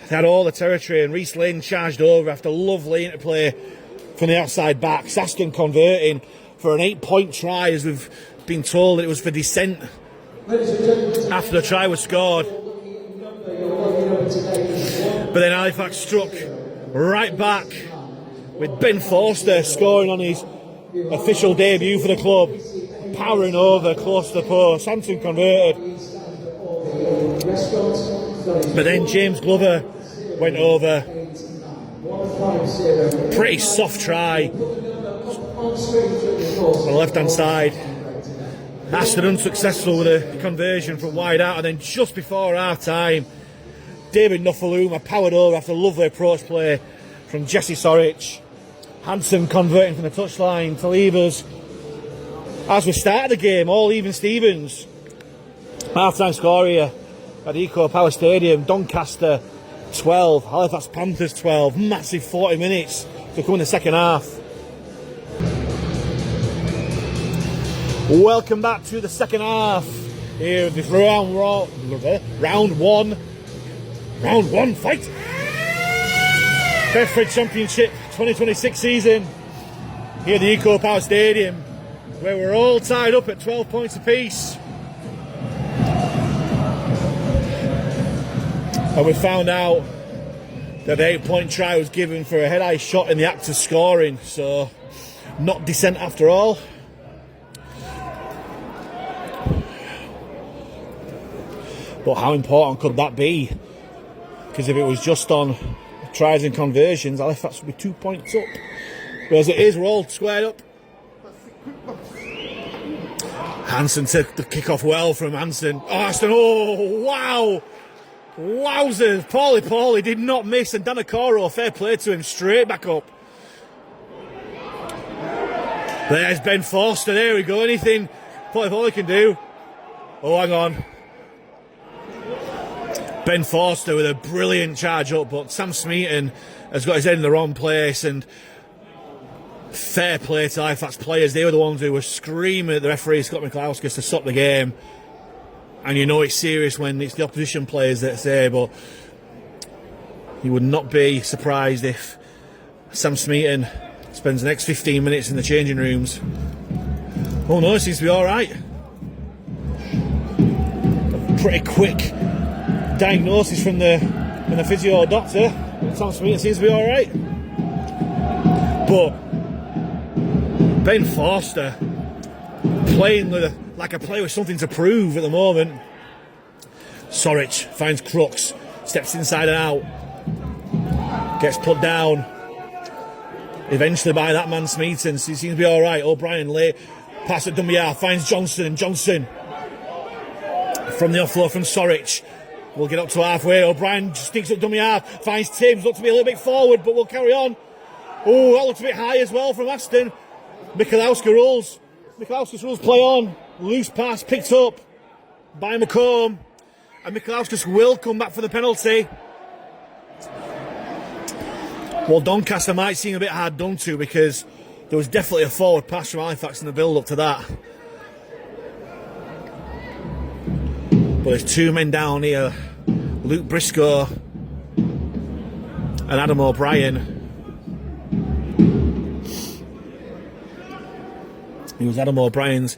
had all the territory, and Reece Lynn charged over after lovely interplay from the outside back. Aston converting for an 8-point try, as we've been told that it was for dissent after the try was scored. But then Halifax struck right back with Ben Forster scoring on his official debut for the club, powering over close to the post. Hampton converted. But then James Glover went over. Pretty soft try on the left hand side. Aston unsuccessful with a conversion from wide out, and then just before half time, David Nuffaluma powered over after a lovely approach play from Jesse Sorich. Hansen converting from the touchline to leave us, as we started the game, all even Stevens. Half time score here at Eco Power Stadium. Doncaster 12, Halifax Panthers 12. Massive 40 minutes to come in the second half. Welcome back to the second half here of this round one fight. Betfred Championship 2026 season here at the Eco Power Stadium, where we're all tied up at 12 points apiece. And we found out that the 8-point try was given for a head-eye shot in the act of scoring, so not dissent after all. But how important could that be? Because if it was just on tries and conversions, Halifax would be 2 points up. But as it is, we're all squared up. Hansen took the kick off well from Hansen. Oh, Aston, oh, wow! Wowzers! Paulie did not miss, and Danakoro, fair play to him, straight back up. There's Ben Forster, there we go. Anything Paulie can do. Oh, hang on. Ben Forster with a brilliant charge up, but Sam Smeaton has got his head in the wrong place, and fair play to Halifax players. They were the ones who were screaming at the referee, Scott Miklauskas, to stop the game. And you know it's serious when it's the opposition players that say, but you would not be surprised if Sam Smeaton spends the next 15 minutes in the changing rooms. Oh no, it seems to be alright. A pretty quick diagnosis from the physio doctor. Sam Smeaton seems to be alright. But Ben Forster playing like a player with something to prove at the moment. Sorich finds Crooks, steps inside and out, gets put down eventually by that man Smeaton. So he seems to be alright. O'Brien late pass at Dumbiar, finds Johnson, and Johnson from the offload from Sorich will get up to halfway. O'Brien sneaks up Dumbiar, finds Tibbs, looked to be a little bit forward, but we'll carry on. Oh, that looked a bit high as well from Aston. Mikalowska rules play on. Loose pass picked up by McComb, and Mikalowska will come back for the penalty. Well, Doncaster might seem a bit hard done to, because there was definitely a forward pass from Halifax in the build up to that. But there's two men down here, Luke Briscoe and Adam O'Brien. It was Adam O'Brien's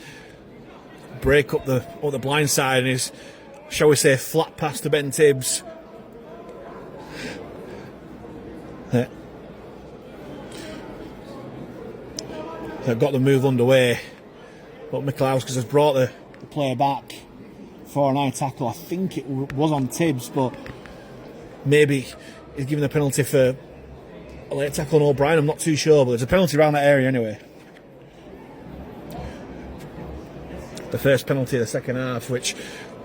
break up the blind side and his, shall we say, flat pass to Ben Tibbs. That got the move underway, but Mikalowskis has brought the player back for an eye tackle. I think it was on Tibbs, but maybe he's given a penalty for a late tackle on O'Brien. I'm not too sure, but there's a penalty around that area anyway. The first penalty of the second half, which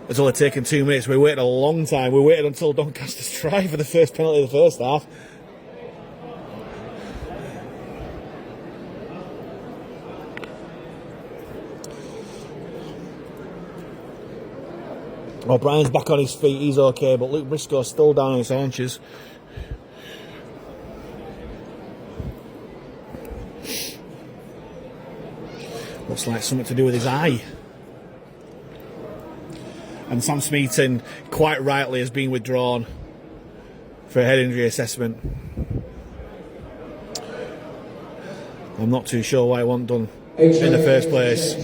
has only taken 2 minutes. We waited a long time. We waited until Doncaster's try for the first penalty of the first half. O'Brien's back on his feet, he's okay, but Luke Briscoe's still down on his haunches. Looks like something to do with his eye. And Sam Smeaton, quite rightly, has been withdrawn for a head injury assessment. I'm not too sure why it wasn't done in the first place.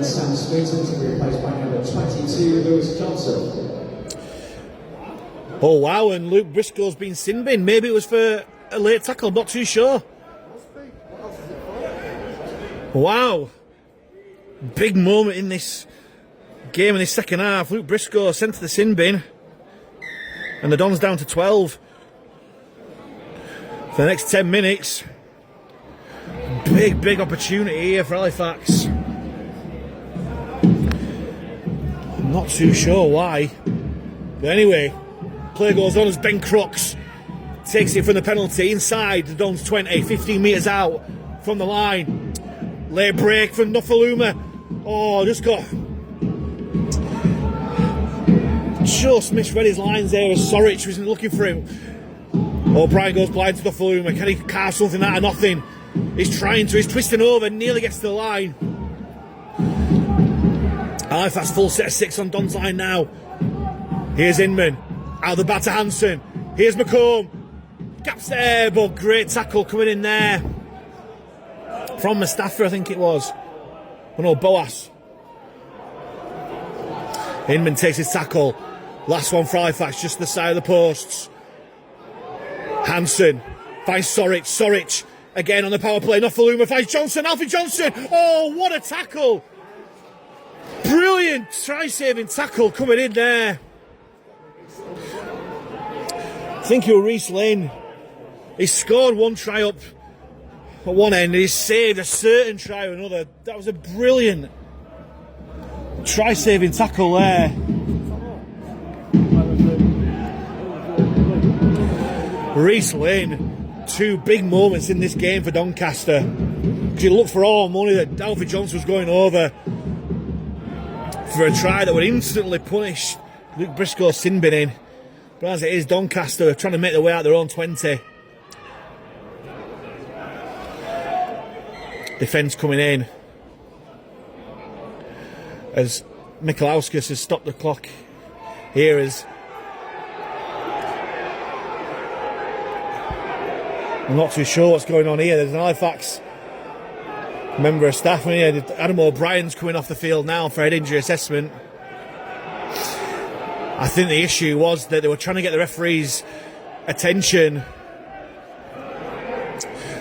Sam Smeaton to be replaced by number 22, Lewis Johnson. Oh wow, and Luke Briscoe's been sin bin. Maybe it was for a late tackle, I'm not too sure. Wow. Big moment in this game in this second half. Luke Briscoe sent to the sin bin. And the Don's down to 12. For the next 10 minutes. Big opportunity here for Halifax. I'm not too sure why. But anyway, play goes on as Ben Crooks takes it from the penalty inside the Don's 20, 15 metres out from the line. Late break from Nofaluma. Oh, just misread his lines there as Sorich wasn't looking for him. O'Brien goes blind to Nofaluma. Can he carve something out of nothing? He's trying to, he's twisting over, nearly gets to the line. Halifax full set of 6 on Don's line now. Here's Inman. Out the back to Hansen. Here's McComb. Gaps there, but great tackle coming in there. From Mustafa, I think it was. Oh no, Boas. Inman takes his tackle. Last one for Halifax, just the side of the posts. Hansen finds Sorich again on the power play. Nofaluma finds Johnson. Alfie Johnson. Oh, what a tackle! Brilliant try-saving tackle coming in there. I think it was Reece Lane. He scored one try up at one end. He saved a certain try or another. That was a brilliant try-saving tackle there. Reece Lane, 2 big moments in this game for Doncaster. Because you look for all money that Alfie Johnson was going over for a try that would instantly punish Luke Briscoe's sin binning. But as it is, Doncaster are trying to make their way out their own 20. Defence coming in as Michalauskas has stopped the clock here as I'm not too sure what's going on here. There's an Halifax member of staff in here. Adam O'Brien's coming off the field now for head injury assessment. I think the issue was that they were trying to get the referee's attention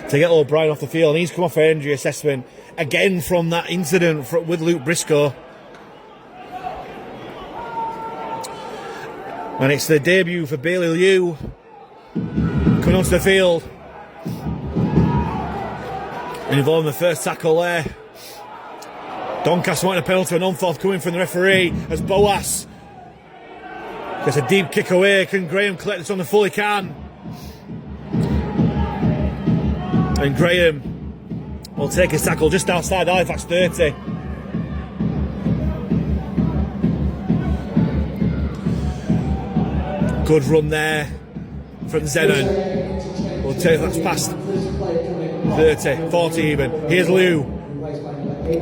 to get O'Brien off the field, and he's come off for injury assessment again from that incident with Luke Briscoe. And it's the debut for Bailey Liu coming onto the field and involving the first tackle there. Doncaster wanting a penalty, an unforthcoming from the referee as Boas gets a deep kick away. Can Graham collect this on the full? He can. And Graham will take his tackle just outside Halifax 30. Good run there from Zenon. Will take that past 30, 40 even. Here's Liu.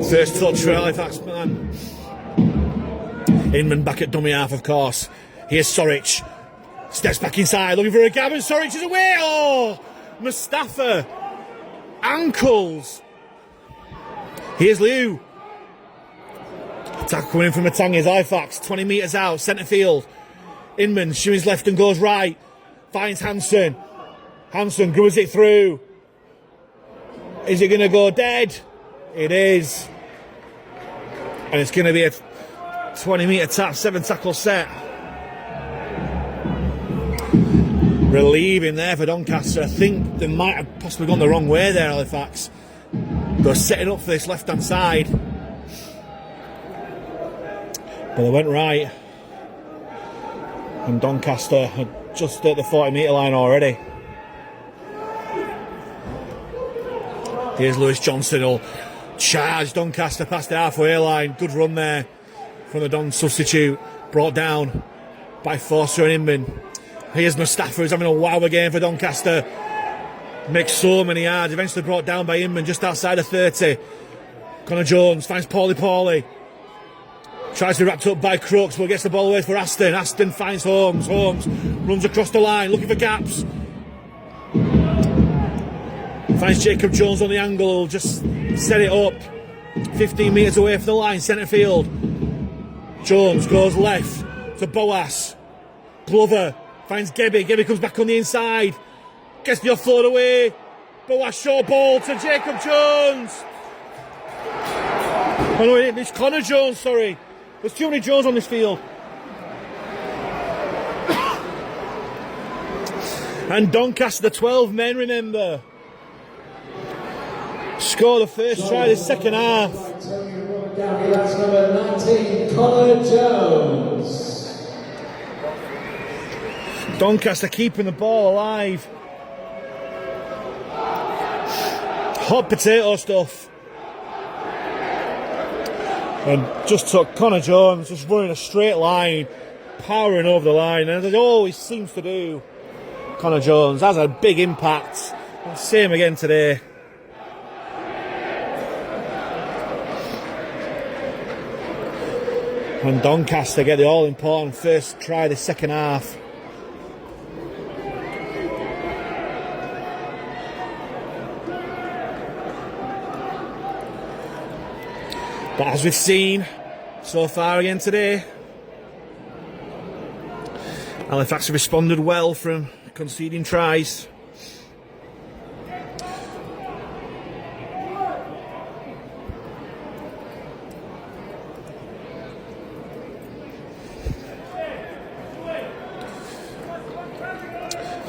First touch for Halifax man. Inman back at dummy half, of course. Here's Sorich. Steps back inside, looking for a gap, and Sorich is away. Oh! Mustafa. Ankles. Here's Liu. Attack coming in from Matangi's. Halifax, 20 metres out, centre field. Inman shoots left and goes right. Finds Hansen. Hansen grubs it through. Is it going to go dead? It is. And it's going to be a 20 metre tap, 7 tackle set. Relieving there for Doncaster. I think they might have possibly gone the wrong way there, Halifax. They're setting up for this left hand side. But they went right. And Doncaster are just at the 40 metre line already. Here's Lewis Johnson, who'll charge Doncaster past the halfway line. Good run there from the Don substitute. Brought down by Forster and Inman. Here's Mustafa, who's having a wow again for Doncaster. Makes so many yards. Eventually brought down by Inman just outside of 30. Connor Jones finds Paulie. Tries to be wrapped up by Crooks, but gets the ball away for Aston. Aston finds Holmes. Holmes runs across the line, looking for gaps. Finds Jacob Jones on the angle, just set it up. 15 metres away from the line, centre field. Jones goes left to Boas. Glover finds Gebby. Gebby comes back on the inside. Gets the offload away. Boas short ball to Jacob Jones. Oh no, it's Connor Jones, sorry. There's too many Jones on this field. And Doncaster, the 12 men, remember, score the first try of the second half. That's number 19, Connor Jones. Doncaster keeping the ball alive. Hot potato stuff. And just took Connor Jones, just running a straight line, powering over the line, and as it always seems to do, Connor Jones has a big impact. Same again today. And Doncaster get the all-important first try of the second half. But as we've seen so far again today, Halifax have responded well from conceding tries.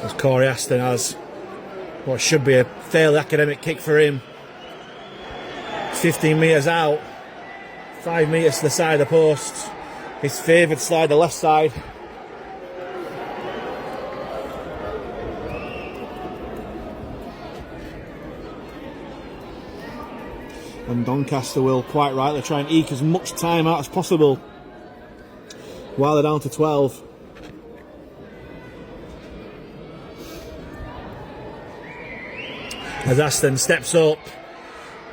As Corey Aston has what should be a fairly academic kick for him. 15 metres out. 5 metres to the side of the post. His favoured side, the left side. And Doncaster will quite rightly try and eke as much time out as possible while they're down to 12. As Aston steps up,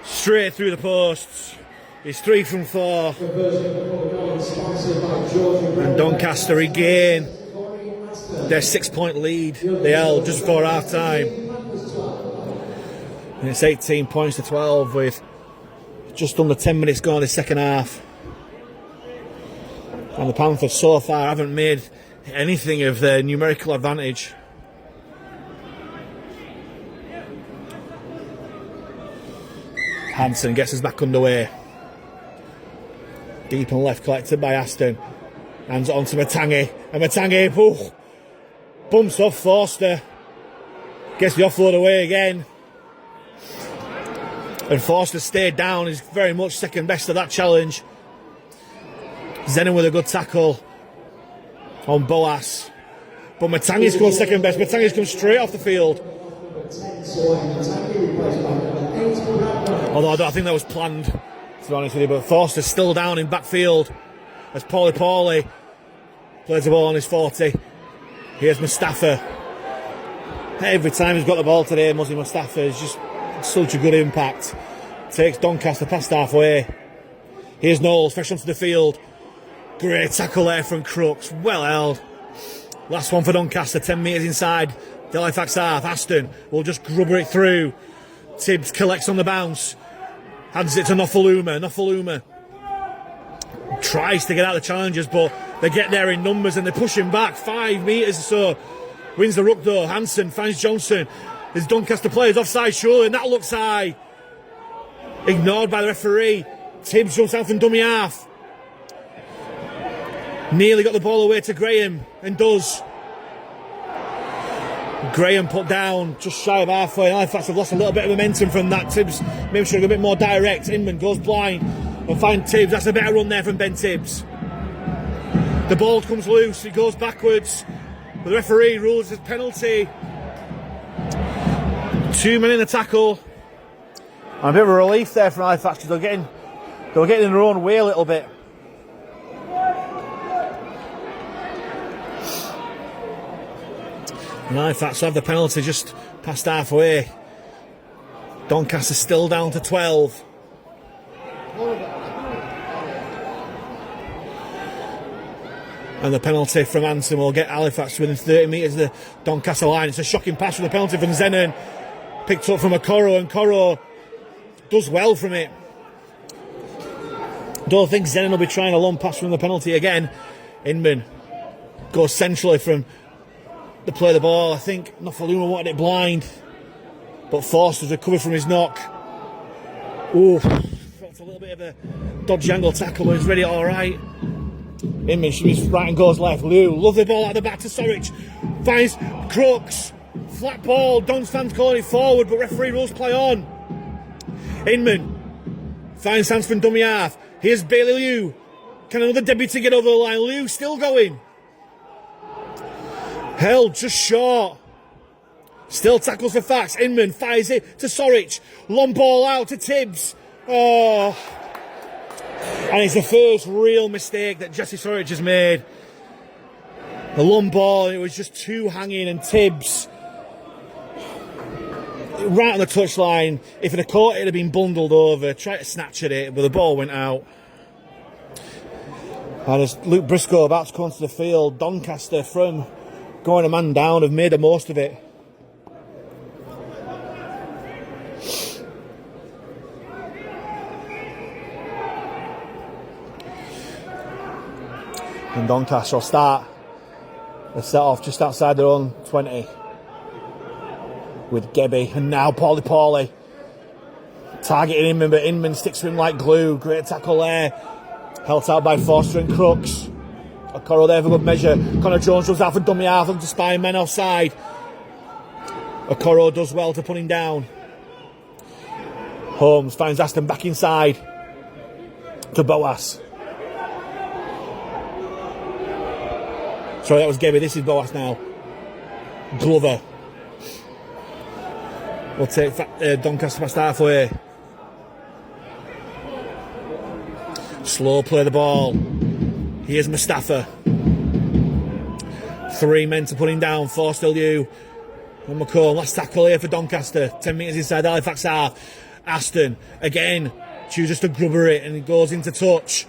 straight through the posts. He's 3 from 4. And Doncaster regain their 6-point lead. They held just before half time. And it's 18 points to 12 with just under 10 minutes gone in the second half. And the Panthers so far haven't made anything of their numerical advantage. Hansen gets us back underway. Deep and left collected by Aston. Hands it on to Matangi. And Matangi bumps off Forster. Gets the offload away again. And Forster stayed down. He's very much second best of that challenge. Zenon with a good tackle on Boas. But Matangi's come second best. Matangi's come straight off the field. Although I think that was planned, to be honest with you. But Forster's still down in backfield as Pauly plays the ball on his 40. Here's Mustafa. Every time he's got the ball today, Muzzy Mustafa is just such a good impact. Takes Doncaster past halfway. Here's Knowles, fresh onto the field. Great tackle there from Crooks. Well held. Last one for Doncaster, 10 metres inside the Halifax half. Aston will just grubber it through. Tibbs collects on the bounce. Hands it to Nofaluma. Nofaluma tries to get out of the challengers, but they get there in numbers and they push him back 5 metres or so. Wins the ruck though. Hansen finds Johnson. There's Doncaster players offside surely, and that looks high. Ignored by the referee. Tibbs jumps out from dummy half. Nearly got the ball away to Graham, and does. Graham put down just shy of halfway. Halifax have lost a little bit of momentum from that. Tibbs maybe should have a bit more direct. Inman goes blind and finds Tibbs. That's a better run there from Ben Tibbs. The ball comes loose. It goes backwards. But the referee rules as penalty. 2 men in the tackle. And a bit of a relief there from Halifax because they were getting in their own way a little bit. And Halifax have the penalty just past halfway. Doncaster still down to 12. And the penalty from Hansen will get Halifax within 30 metres of the Doncaster line. It's a shocking pass with the penalty from Zenon. Picked up from Okoro, and Okoro does well from it. Don't think Zenon will be trying a long pass from the penalty again. Inman goes centrally from to play the ball. I think Nofaluma wanted it blind, but Forster's recovered from his knock. Ooh, felt a little bit of a dodgy angle tackle, but he's ready all right. Inman shimmies right and goes left. Liu, lovely ball out the back to Sorich. Finds Crooks. Flat ball. Don's fans calling it forward, but referee rules play on. Inman finds hands from dummy half. Here's Bailey Liu. Can another deputy get over the line? Liu still going. Held just short. Still tackles for Fax. Inman fires it to Sorich. Long ball out to Tibbs. Oh. And it's the first real mistake that Jesse Sorich has made. The long ball, it was just too hanging, and Tibbs right on the touchline. If it had caught it, it'd have been bundled over. Tried to snatch at it, but the ball went out. And as Luke Briscoe about to come onto the field, Doncaster, from going a man down, have made the most of it. And Doncaster will start the set off just outside their own 20 with Gebby, and now Paulie targeting Inman, but Inman sticks to him like glue. Great tackle there, held out by Forster and Crooks. Okoro there for good measure. Connor Jones runs out for dummy half, looking to spy men offside. Okoro does well to put him down. Holmes finds Aston back inside to Boas. Sorry, that was Gebby. This is Boas now. Glover will take Doncaster past halfway. Slow play the ball. Here's Mustafa. 3 men to put him down. 4 still you. And McCall. Last tackle here for Doncaster. 10 metres inside Halifax half. Aston again chooses to grubber it, and it goes into touch.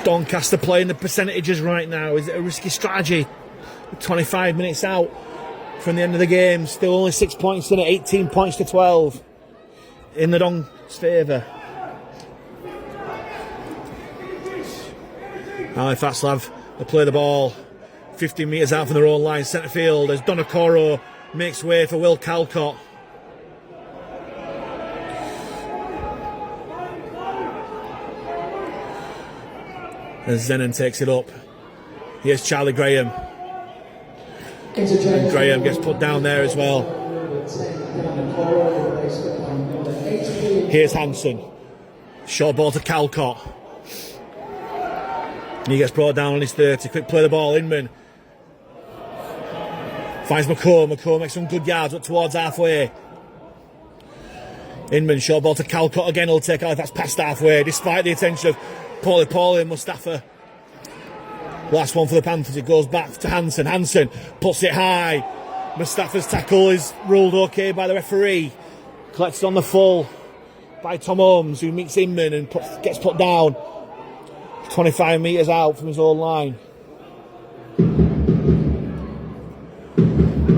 Doncaster playing the percentages right now. Is it a risky strategy? 25 minutes out from the end of the game. Still only 6 points in it. 18 points to 12 in the Don's favour. Halifax have to play the ball 15 metres out from their own line. Centre field as Donacoro makes way for Will Calcott. As Zenon takes it up. Here's Charlie Graham. And Graham gets put down there as well. Here's Hansen. Short ball to Calcott. He gets brought down on his 30. Quick play the ball. Inman finds McComb. McComb makes some good yards up towards halfway. Inman, short ball to Calcott again. He'll take Halifax past halfway, despite the attention of Paulie and Mustafa. Last one for the Panthers. It goes back to Hansen. Hansen puts it high. Mustafa's tackle is ruled okay by the referee. Collected on the full by Tom Holmes, who meets Inman and gets put down 25 metres out from his own line.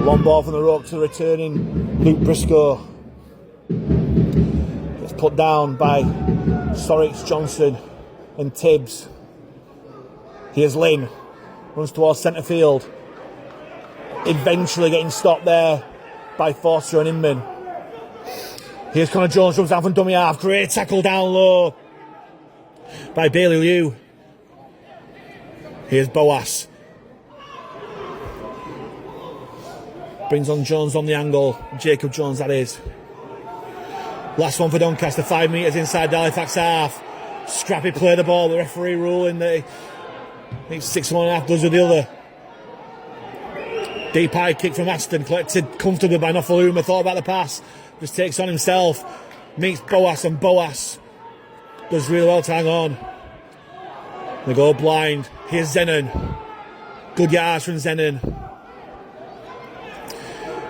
Long ball from the rope to the returning Luke Briscoe. Gets put down by Sorich, Johnson and Tibbs. Here's Lynn. Runs towards centre field. Eventually getting stopped there by Forster and Inman. Here's Connor Jones, runs down from dummy half. Great tackle down low by Bailey Liu. Here's Boas. Brings on Jones on the angle. Jacob Jones, that is. Last one for Doncaster. 5 metres inside the Halifax half. Scrappy play the ball. The referee ruling that I think 6.5 does with the other. Deep high kick from Aston. Collected comfortably by Nofaluma. Thought about the pass. Just takes on himself. Meets Boas, and Boas does really well to hang on. They go blind. Here's Zenon. Good yards from Zenon.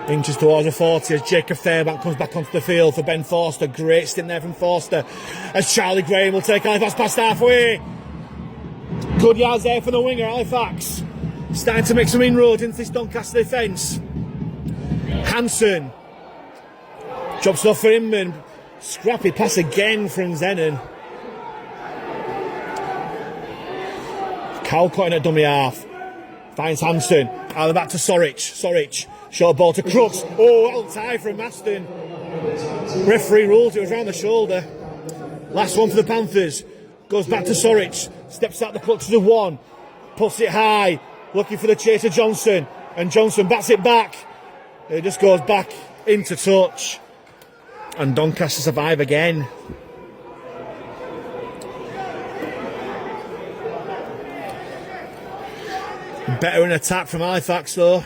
Inches towards the 40 as Jacob Fairbank comes back onto the field for Ben Forster. Great stint there from Forster as Charlie Graham will take Halifax past halfway. Good yards there for the winger. Halifax starting to make some inroads into this Doncaster defence. Hansen drops off for Inman. Scrappy pass again from Zenon. Calcott in at dummy half. Finds Hansen. Out the back to Sorich. Short ball to Crooks. Oh, well tie from Maston. Referee rules it was round the shoulder. Last one for the Panthers. Goes back to Sorich. Steps out the clutches of one. Puts it high. Looking for the chaser Johnson. And Johnson bats it back. It just goes back into touch. And Doncaster survive again. Better in attack from Halifax though.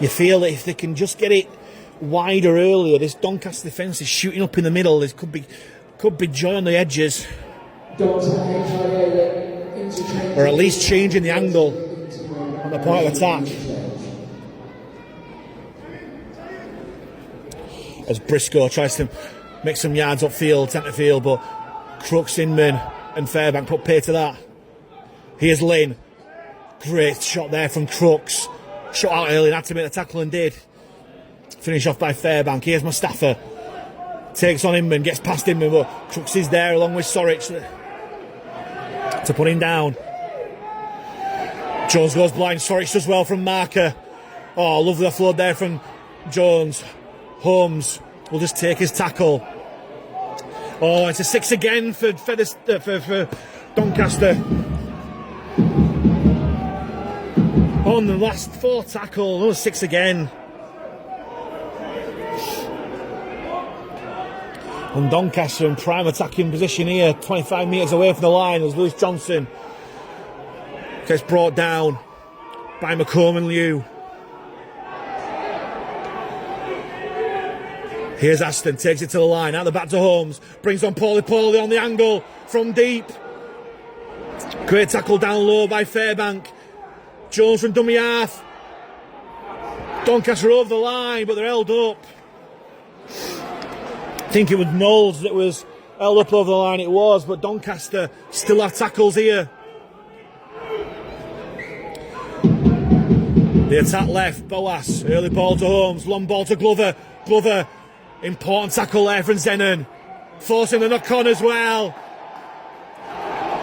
You feel that if they can just get it wider earlier, this Doncaster defence is shooting up in the middle. There could be joy on the edges. Or at least changing the angle on the point of attack. As Briscoe tries to make some yards upfield, centre field, but Crooks, Inman and Fairbank put pay to that. Here's Lynn. Great shot there from Crooks. Shot out early and had to make the tackle and did. Finish off by Fairbank. Here's Mustafa. Takes on Inman, gets past Inman, but Crooks is there along with Sorich to put him down. Jones goes blind. Sorich does well from Marker. Oh, lovely offload there from Jones. Holmes will just take his tackle. Oh, it's a 6 again for Doncaster. On the last 4 tackle, another 6 again. And Doncaster in prime attacking position here, 25 metres away from the line as Lewis Johnson gets brought down by McComb and Liu. Here's Aston, takes it to the line, out the back to Holmes, brings on Paulie on the angle from deep. Great tackle down low by Fairbank. Jones from dummy half. Doncaster over the line, but they're held up. I think it was Knowles that was held up over the line, it was, but Doncaster still have tackles here. The attack left, Boas, early ball to Holmes, long ball to Glover. Glover, important tackle there from Zenon, forcing the knock on as well.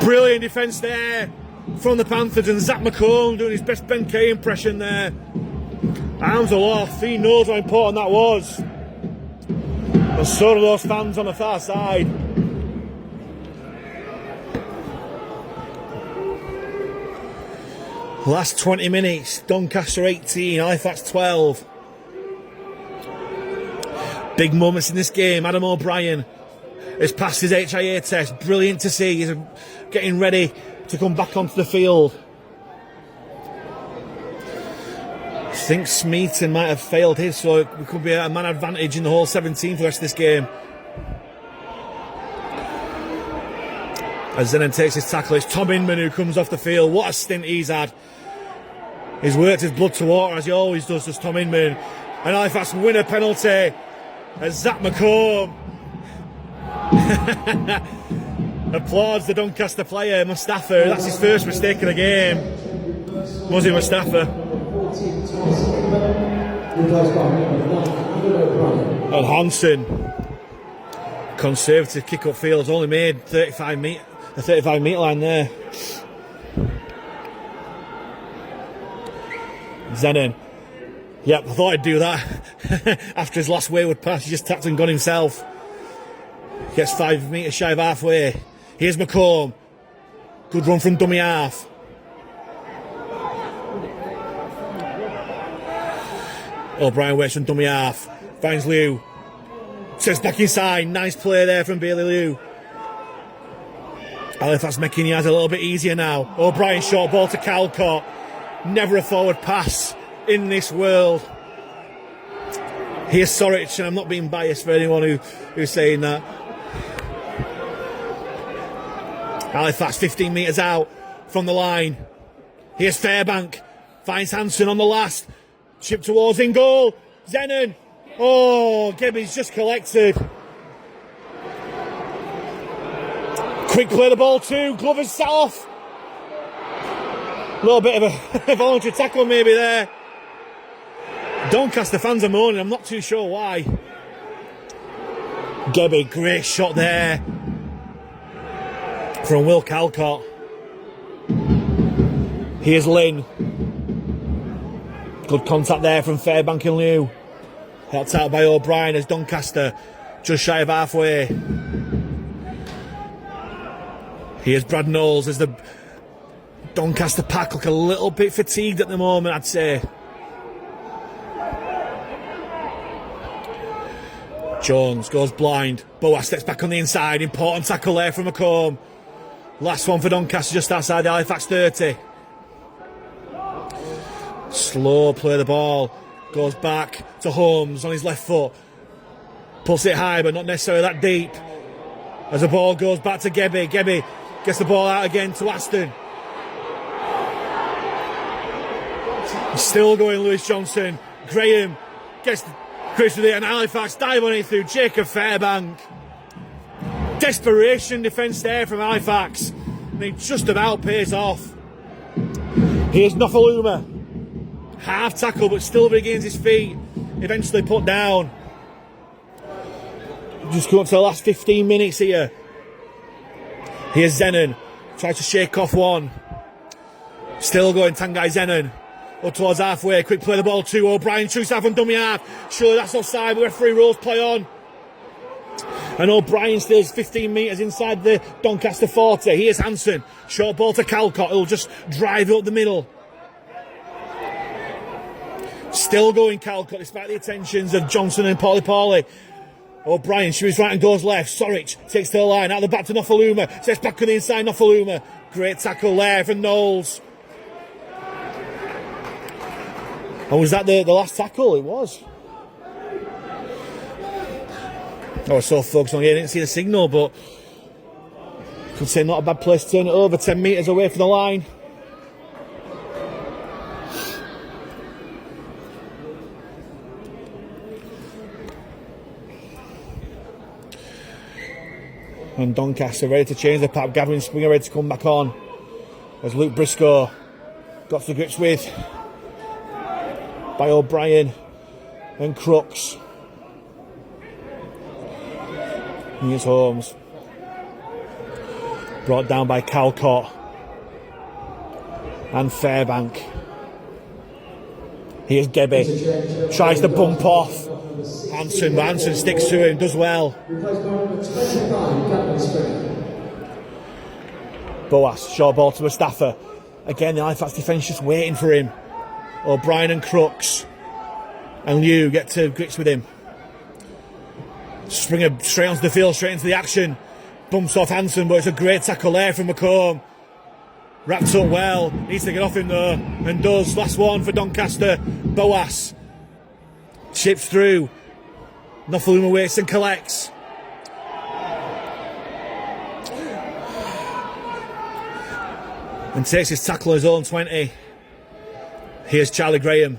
Brilliant defence there from the Panthers, and Zach McComb doing his best Ben Kay impression there. Arms aloft, he knows how important that was. And so do those fans on the far side. Last 20 minutes, Doncaster 18, Halifax 12. Big moments in this game. Adam O'Brien has passed his HIA test. Brilliant to see. He's getting ready to come back onto the field. I think Smeaton might have failed his, so it could be a man advantage in the whole 17 for the rest of this game. As Zenon takes his tackle, it's Tom Inman who comes off the field. What a stint he's had. He's worked his blood to water as he always does, Tom Inman. And Halifax win a penalty as Zach McComb applauds the Doncaster player, Mustafa. That's his first mistake of the game. Was it Mustafa? And Hansen, conservative kick up field, only made the 35 metre line there. Zenon, yep, I thought I'd do that. After his last wayward pass, he just tapped and gone himself. Gets 5 metres shy of halfway. Here's McComb. Good run from dummy half. O'Brien waits from dummy half. Finds Liu. Sets back inside. Nice play there from Bailey Liu. Halifax making the eyes a little bit easier now. O'Brien short ball to Calcott. Never a forward pass in this world. Here's Sorich, and I'm not being biased for anyone who's saying that. Halifax 15 metres out from the line. Here's Fairbank. Finds Hansen on the last. Chip towards in goal. Zenon. Oh, Gebby's just collected. Quick play the ball too. Glover's sat off. A little bit of a voluntary tackle maybe there. Doncaster fans are moaning. I'm not too sure why. Gebby, great shot there. from Will Calcott. Here's Lynn. Good contact there from Fairbank and Liu. Helped out by O'Brien as Doncaster just shy of halfway. Here's Brad Knowles as the Doncaster pack look a little bit fatigued at the moment, I'd say. Jones goes blind. Boas steps back on the inside. Important tackle there from McComb. Last one for Doncaster just outside the Halifax 30. Slow play the ball. Goes back to Holmes on his left foot. Pulls it high but not necessarily that deep. As the ball goes back to Gebby. Gebby gets the ball out again to Aston. Still going Lewis Johnson. Graham gets Chris with it, and Halifax dive on it through Jacob Fairbank. Desperation defence there from Halifax. And he just about pays off. Here's Nofaluma. Half tackle, but still regains his feet. Eventually put down. Just come up to the last 15 minutes here. Here's Zenon. Tries to shake off one. Still going Tanguy Zenon. Up towards halfway, quick play the ball to O'Brien, shoots out from dummy half. Surely that's offside, but referee rules play on. And O'Brien stays 15 metres inside the Doncaster 40. Here's Hansen, short ball to Calcott, who'll just drive it up the middle. Still going Calcott, despite the attentions of Johnson and Pauly. O'Brien shoots right and goes left. Sorich takes to the line, out the back to Nofaluma, sets back on the inside, Nofaluma. Great tackle there from Knowles. And was that the last tackle? It was. I was so focused on it, I didn't see the signal, but could say not a bad place to turn it over, 10 metres away from the line. And Doncaster ready to change the pack. Gavin Springer ready to come back on as Luke Briscoe got to grips with by O'Brien and Crooks. Here's Holmes. Brought down by Calcott and Fairbank. Here's Gebby. Tries to bump off Hansen, but Hansen sticks to him, does well. Boas, short ball to Mustafa. Again, the Halifax defence just waiting for him. O'Brien and Crooks and Liu get to grips with him. Springer straight onto the field, straight into the action. Bumps off Hansen, but it's a great tackle there from McComb. Wrapped up well, needs to get off him though, and does. Last one for Doncaster. Boas chips through. Nofaluma waits and collects. And takes his tackle on his own 20. Here's Charlie Graham.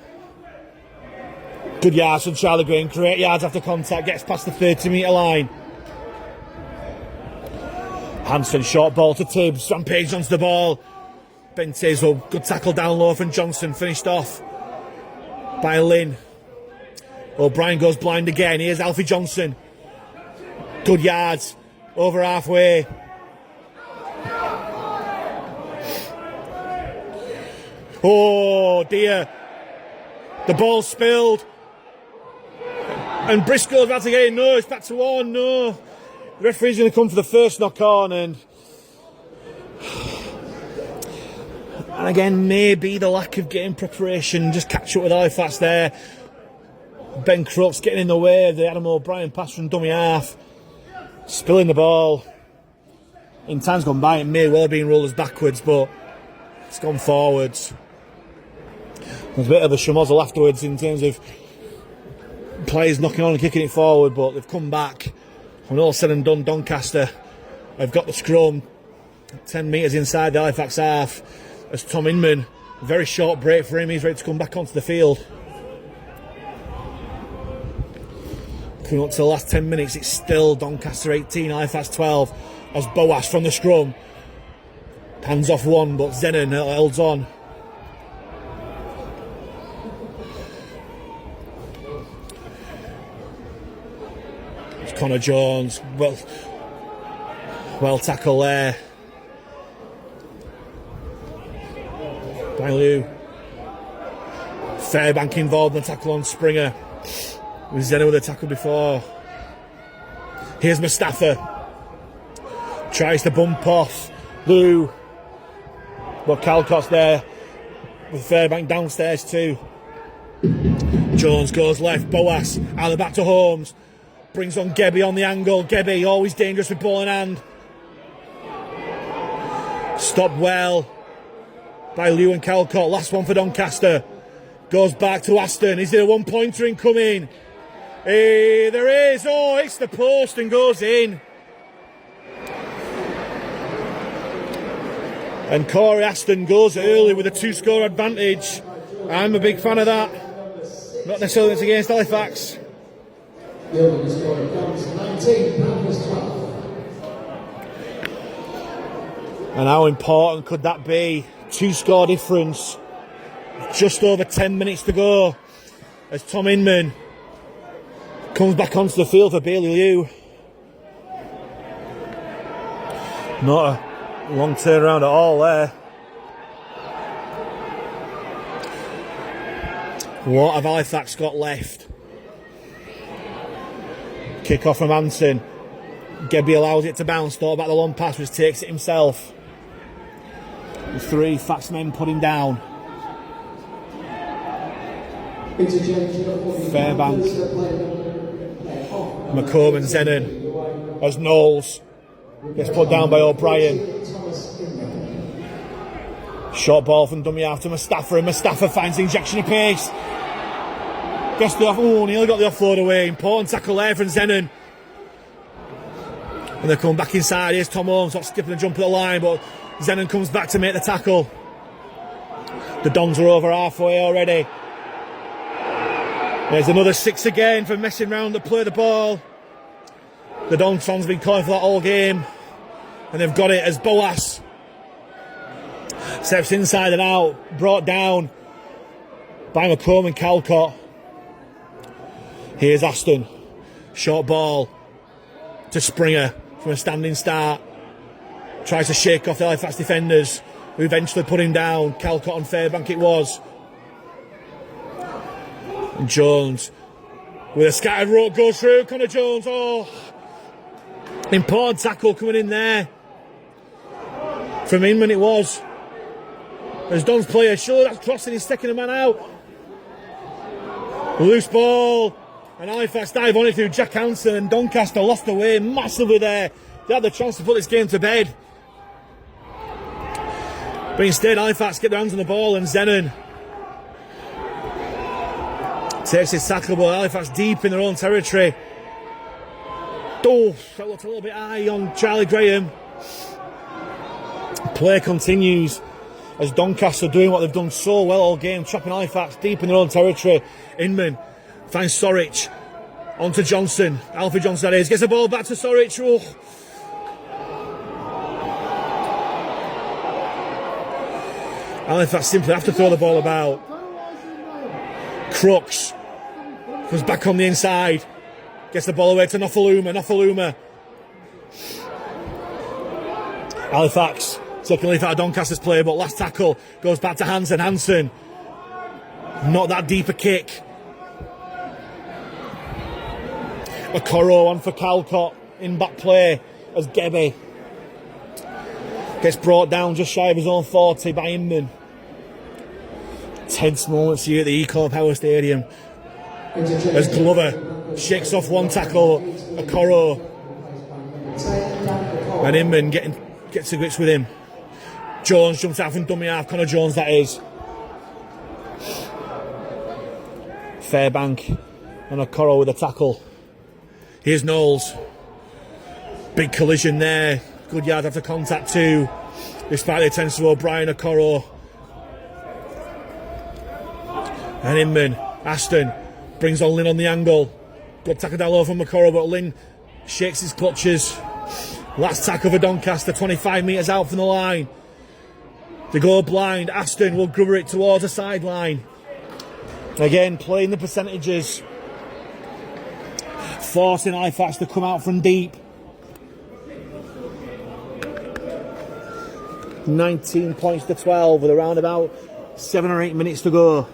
Good yards from Charlie Graham. Great yards after contact. Gets past the 30-metre line. Hansen, short ball to Tibbs. Rampage onto the ball. Ben Tiswell, good tackle down low from Johnson. Finished off by Lynn. O'Brien goes blind again. Here's Alfie Johnson. Good yards. Over halfway. Oh dear. The ball spilled. And Briscoe's about to get it. No, it's back to one. No. The referee's going to come for the first knock on. And again, maybe the lack of getting preparation. Just catch up with Halifax there. Ben Crooks getting in the way of the Adam O'Brien pass from dummy half. Spilling the ball. In time's gone by, it may well have been rollers backwards, but it's gone forwards. There's a bit of a schmozzle afterwards in terms of players knocking on and kicking it forward, but they've come back. When all said and done, Doncaster have got the scrum 10 metres inside the Halifax half as Tom Inman, a very short break for him, he's ready to come back onto the field. Coming up to the last 10 minutes, it's still Doncaster 18, Halifax 12 as Boas from the scrum. Hands off one, but Zenon holds on. It's Connor Jones, well tackled there. by Liu. Fairbank involved in the tackle on Springer. With Zeno with the tackle before. Here's Mustafa. Tries to bump off Liu. But Calcott's there. With Fairbank downstairs too. Jones goes left. Boas out the back to Holmes. Brings on Gebby on the angle. Gebby always dangerous with ball in hand. Stopped well by Liu and Calcott. Last one for Doncaster. Goes back to Aston. Is there a one-pointer incoming? Hey, there is. Oh, it's the post and goes in. And Corey Aston goes early with a 2-score advantage. I'm a big fan of that. Not necessarily against Halifax. The opening score becomes 19, Panthers 12. And how important could that be? 2-score difference. Just over 10 minutes to go as Tom Inman comes back onto the field for Bailey Liu. Not a long turnaround at all there. What have Halifax got left? Kick off from Hansen. Gebby allows it to bounce. Thought about the long pass, which takes it himself. The 3 Fax men put him down. Fairbank, McComb and Zenon as Knowles gets put down by O'Brien. Short ball from dummy half to Mustafa, and Mustafa finds the injection of pace. Gets the nearly got the offload away. Important tackle there from Zenon. And they come back inside. Here's Tom Holmes, not skipping the jump at the line, but Zenon comes back to make the tackle. The Dons are over halfway already. There's another 6 again for messing around to play the ball. The Dons fans have been calling for that all game. And they've got it as Boas steps inside and out, brought down by McComb and Calcott. Here's Aston. Short ball to Springer from a standing start. Tries to shake off the Halifax defenders, who eventually put him down. Calcott and Fairbank it was. And Jones with a scattered rope goes through. Connor Jones, important tackle coming in there from Inman it was. As Don's player, sure that's crossing, he's taking a man out. Loose ball, and Halifax dive on it through Jack Hansen, and Doncaster lost away massively there. They had the chance to put this game to bed. But instead Halifax get their hands on the ball, and Zenon takes his tackle, but Halifax deep in their own territory. That looked a little bit high on Charlie Graham. Play continues as Doncaster doing what they've done so well all game, trapping Halifax deep in their own territory. Inman finds Soric onto Johnson. Alfie Johnson that is, gets the ball back to Soric. Halifax simply have to throw the ball about. Crooks comes back on the inside, gets the ball away to Nofaluma. Halifax taking a leaf out of Doncaster's play, but last tackle goes back to Hansen. Not that deep a kick. Okoro on for Calcott in back play as Gebby gets brought down just shy of his own 40 by Inman. Tense moments here at the Eco Power Stadium as Glover shakes off one tackle, Okoro, and Inman gets to grips with him. Jones jumps out from dummy half, Connor Jones that is. Fairbank and Okoro with a tackle. Here's Knowles. Big collision there. Good yard after contact too, despite the attention to O'Brien. Okoro and Inman. Aston brings on Lynn on the angle. Good tackle down low from Okoro, but Lynn shakes his clutches. Last tackle for Doncaster, 25 metres out from the line. They go blind. Aston will grubber it towards the sideline. Again, playing the percentages, forcing Halifax to come out from deep. 19 points to 12 with around about 7 or 8 minutes to go.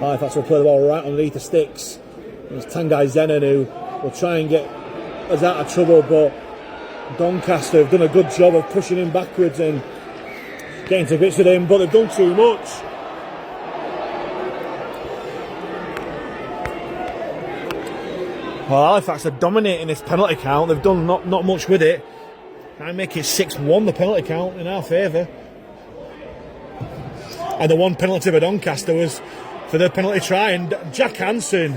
Halifax will play the ball right underneath the sticks. It's Tanguy Zenon who will try and get us out of trouble, but Doncaster have done a good job of pushing him backwards and getting to grips with him, but they've done too much. Well, Halifax are dominating this penalty count. They've done not much with it. I make it 6-1, the penalty count, in our favour. And the one penalty for Doncaster was for the penalty try, and Jack Hansen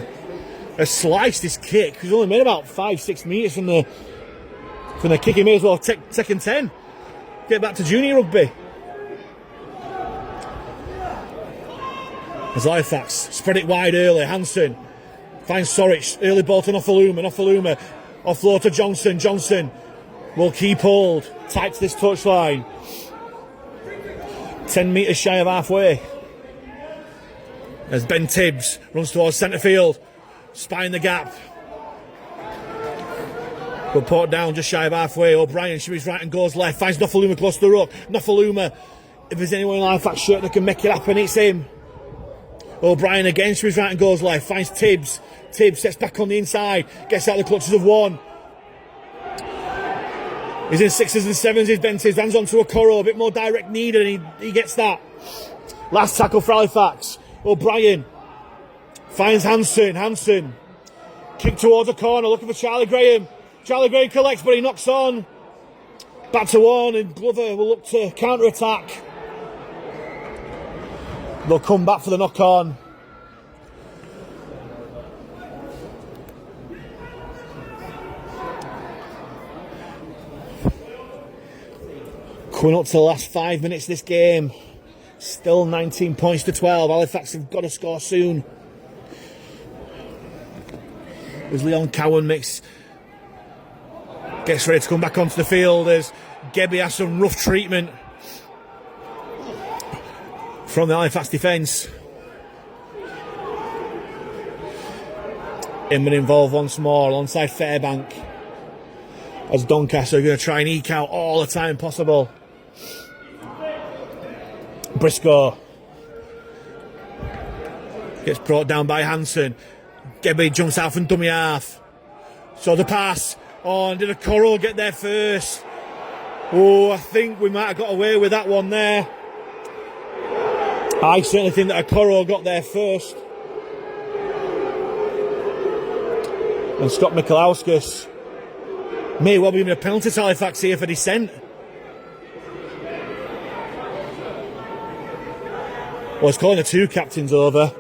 has sliced his kick. He's only made about 5-6 metres from the kick. He may as well take second 10. Get back to junior rugby. As Halifax spread it wide early, Hansen finds Sorich, early ball to Nofaluma, offload to Johnson will keep hold, tight to this touchline, 10 metres shy of halfway, as Ben Tibbs runs towards centre field, spying the gap, will put down just shy of halfway. O'Brien shimmies right and goes left, finds Nofaluma close to the ruck. Nofaluma, if there's anyone in Halifax shirt that can make it happen, it's him. O'Brien again shimmies right and goes left, finds Tibbs. Tibbs sets back on the inside, gets out of the clutches of one. He's in 6s and 7s, he's Ben Tibbs, hands on to Okoro, a bit more direct needed, and he gets that. Last tackle for Halifax. O'Brien finds Hansen. Kick towards a corner, looking for Charlie Graham. Charlie Graham collects, but he knocks on. Back to one, and Glover will look to counter-attack. They'll come back for the knock-on. Coming up to the last 5 minutes of this game. Still 19 points to 12. Halifax have got to score soon. As Leon Cowan gets ready to come back onto the field, as Gebby has some rough treatment from the Halifax defence. Inman involved once more alongside Fairbank, as Doncaster are going to try and eke out all the time possible. Briscoe gets brought down by Hansen. Gebby jumps out from dummy half. So the pass on, did Okoro get there first? Oh, I think we might have got away with that one there. I certainly think that Okoro got there first. And Scott Michalauskas may well be in a penalty to Halifax here for dissent. Well, it's calling the two captains over.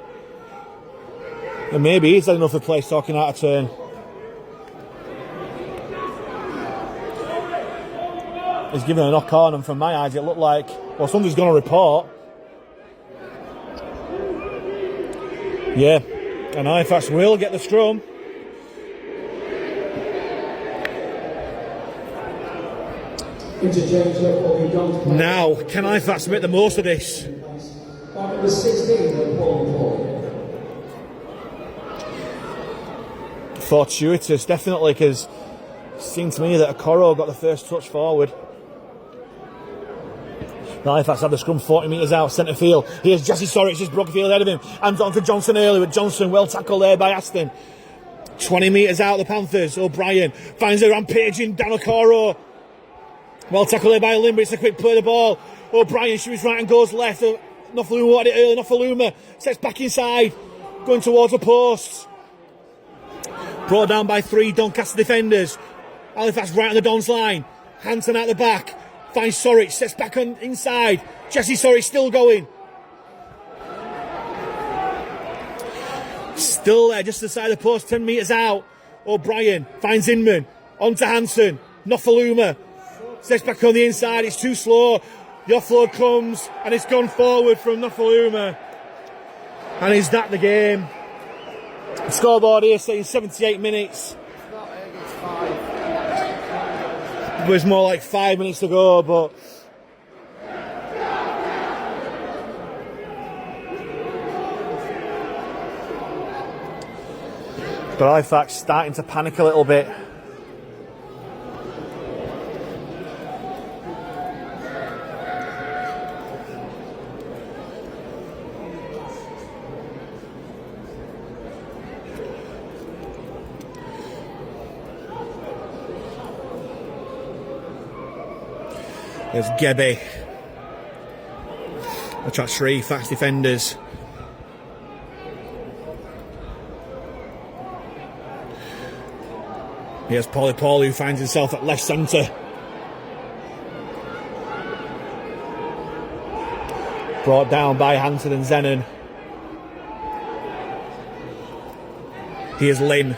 And maybe he's had enough of place talking out of turn. He's given a knock on, and from my eyes it looked like, well, somebody's going to report. Yeah, and Halifax will get the scrum. Now, can Halifax make the most of this? Number 16, Paul. Fortuitous, definitely, because it seemed to me that Okoro got the first touch forward. Halifax had the scrum 40 metres out, centre field. Here's Jesse Sorich, just broke the field ahead of him. Hands on to Johnson early, with Johnson well tackled there by Aston. 20 metres out, the Panthers. O'Brien finds a rampaging Dan Okoro. Well tackled there by Lim, but it's a quick play of the ball. O'Brien shoots right and goes left. Nofaluma wanted it early. Nofaluma sets back inside, going towards the posts. Brought down by 3 Doncaster defenders. Halifax right on the Don's line. Hansen out the back. Finds Sorich, sets back on inside. Jesse Sorich still going. Still there, just beside the post, 10 metres out. O'Brien finds Inman. On to Hansen. Nofaluma sets back on the inside. It's too slow. The offload comes, and it's gone forward from Nofaluma. And is that the game? The scoreboard here saying 78 minutes. It was more like 5 minutes to go, but Halifax starting to panic a little bit. There's Gebe. Attracts 3 fast defenders. Here's Paul who finds himself at left centre. Brought down by Hansen and Zenon. Here's Lynn.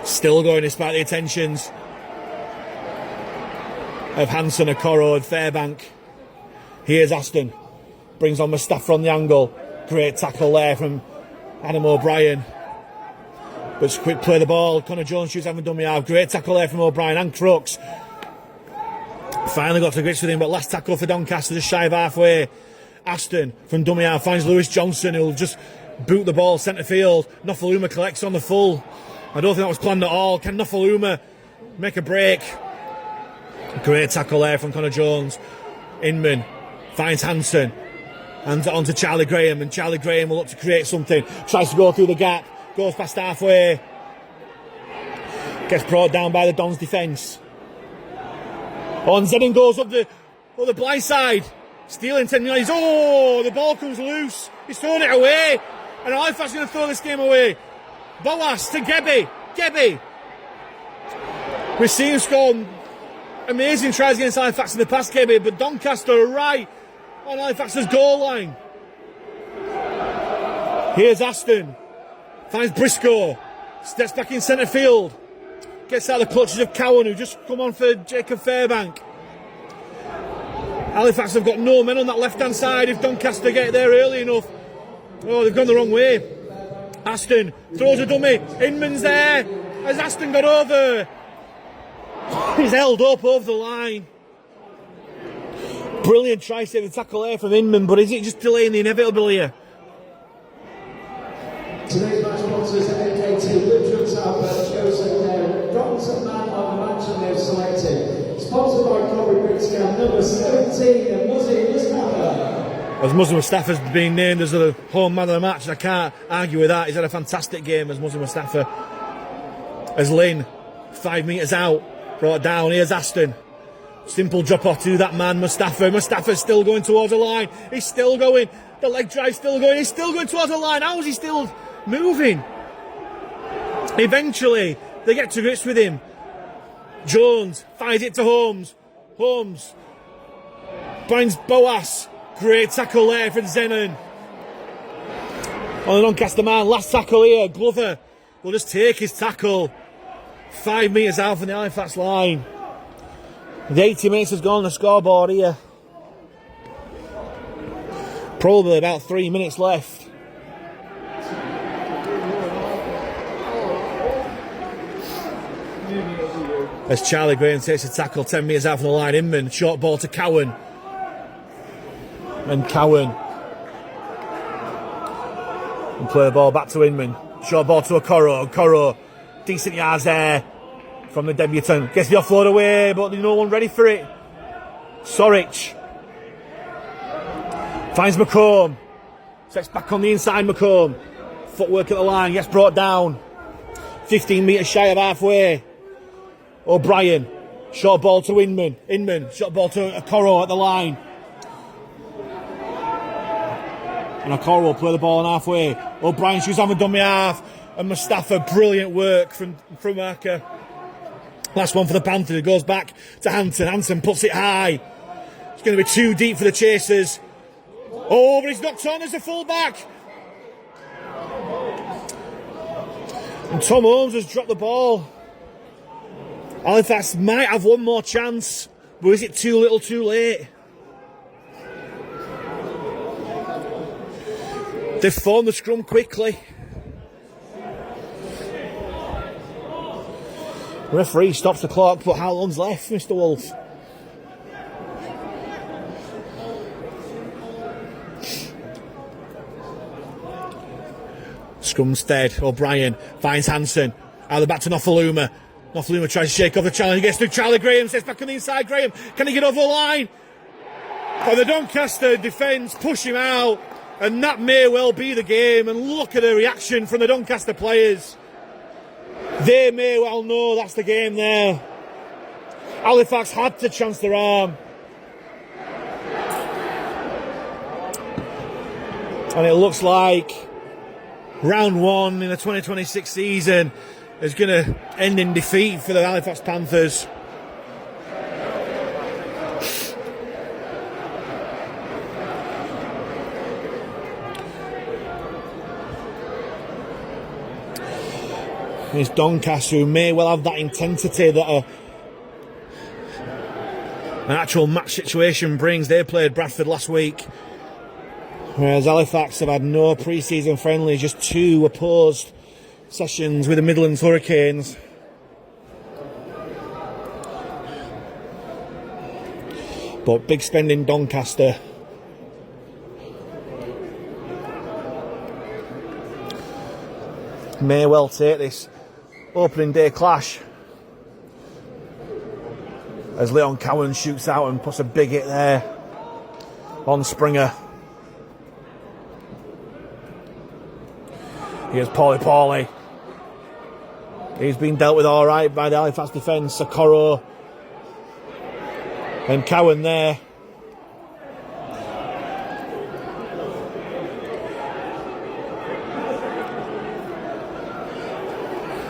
Still going despite the attentions of Hansen, Okoro and Fairbank. Here's Aston. Brings on Mustafa on the angle. Great tackle there from Adam O'Brien. But just quick play the ball. Connor Jones shoots, haven't done me out. Great tackle there from O'Brien and Crooks. Finally got to grips with him, but last tackle for Doncaster, just shy of halfway. Aston from dummy half finds Lewis Johnson, who'll just boot the ball centre field. Nofaluma collects on the full. I don't think that was planned at all. Can Nofaluma make a break? Great tackle there from Connor Jones. Inman finds Hansen. Hands it on to Charlie Graham, and Charlie Graham will look to create something. Tries to go through the gap. Goes past halfway. Gets brought down by the Dons defence. On Zenon goes up the blind side. Stealing 10 yards. Oh, the ball comes loose. He's thrown it away. And Halifax going to throw this game away. Boas to Gebe. Gebe. We've seen him score amazing tries against Halifax in the past, Gebe, but Doncaster are right on Halifax's goal line. Here's Aston. Finds Briscoe. Steps back in centre field. Gets out of the clutches of Cowan, who just come on for Jacob Fairbank. Halifax have got no men on that left-hand side if Doncaster get there early enough. Oh, they've gone the wrong way. Aston throws a dummy. Inman's there. Has Aston got over? He's held up over the line. Brilliant try-saving tackle there from Inman, but is it just delaying the inevitable here? Today's match sponsors are AKT, Lutrums have chosen their Robinson man of the match and they've selected. Sponsored by Corey Brixcam, number 17, and Muzzy Mustafa. As Muzzy Mustafa's been named as the home man of the match, I can't argue with that. He's had a fantastic game as Muzzy Mustafa. As Lynn, 5 metres out, brought down. Here's Aston. Simple drop off to that man, Mustafa. Mustafa's still going towards the line. He's still going. The leg drive's still going. He's still going towards the line. How is he still moving? Eventually, they get to grips with him. Jones fires it to Holmes. Holmes finds Boas. Great tackle there from Zenon. On the Doncaster man. Last tackle here. Glover will just take his tackle. 5 metres out from the Halifax line. The 80 minutes has gone on the scoreboard here. Probably about 3 minutes left. As Charlie Graham takes a tackle 10 metres out from the line. Inman, short ball to Cowan. And Cowan. And play the ball back to Inman. Short ball to Okoro. Okoro, decent yards there from the debutant. Gets the offload away, but there's no one ready for it. Soric finds McComb. Sets back on the inside, McComb. Footwork at the line, gets brought down. 15 metres shy of halfway. O'Brien. Short ball to Inman. Inman. Short ball to Okoro at the line. And Okoro will play the ball on halfway. O'Brien shoots on the dummy half. And Mustafa, brilliant work from Marker. Last one for the Panthers. It goes back to Hansen. Hansen puts it high. It's going to be too deep for the chasers. Oh, but he's knocked on as a full-back. And Tom Holmes has dropped the ball. Halifax might have one more chance, but is it too little too late? They've formed the scrum quickly. Referee stops the clock, but how long's left, Mr. Wolf? Scrumstead, O'Brien finds Hansen. Out the back to Nofaluma. Nofaluma tries to shake off the challenge. He gets through Charlie Graham. Sets back on the inside. Graham, can he get over the line? And the Doncaster defence push him out. And that may well be the game. And look at the reaction from the Doncaster players. They may well know that's the game there. Halifax had to chance their arm. And it looks like round 1 in the 2026 season is going to end in defeat for the Halifax Panthers. It's Doncaster who may well have that intensity that an actual match situation brings. They played Bradford last week, whereas Halifax have had no pre-season friendlies, just 2 opposed sessions with the Midlands Hurricanes. But big spend in Doncaster. May well take this opening day clash as Leon Cowan shoots out and puts a big hit there on Springer. Here's Pauly. He's been dealt with all right by the Halifax defence. Socorro and Cowan there.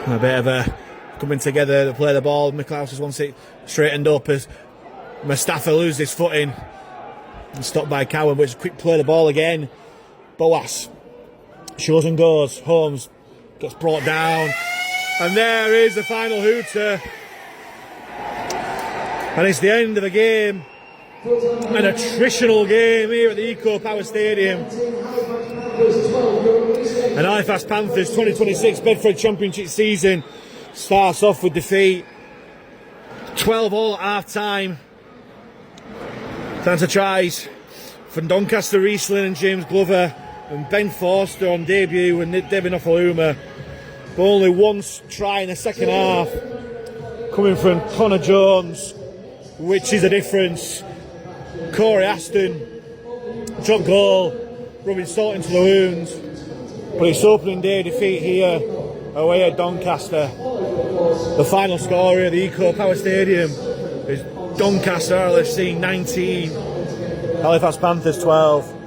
A bit of a coming together to play the ball. Miklaus just wants it straightened up as Mustafa loses his footing and stopped by Cowan, but it's a quick play the ball again. Boas shows and goes. Holmes gets brought down, and there is the final hooter, and it's the end of the game. An attritional game here at the Eco Power Stadium. And Halifax Panthers 2026 Betfred Championship season starts off with defeat. 12-all at half-time. Thanks to tries from Doncaster, Riesling and James Glover, and Ben Forster on debut and Devin Ofaluma. But only one try in the second half coming from Connor Jones, which is a difference. Corey Aston, top goal, rubbing salt into the wounds. But it's opening day defeat here away at Doncaster. The final score here at the Eco Power Stadium is Doncaster RLFC 19, Halifax Panthers 12.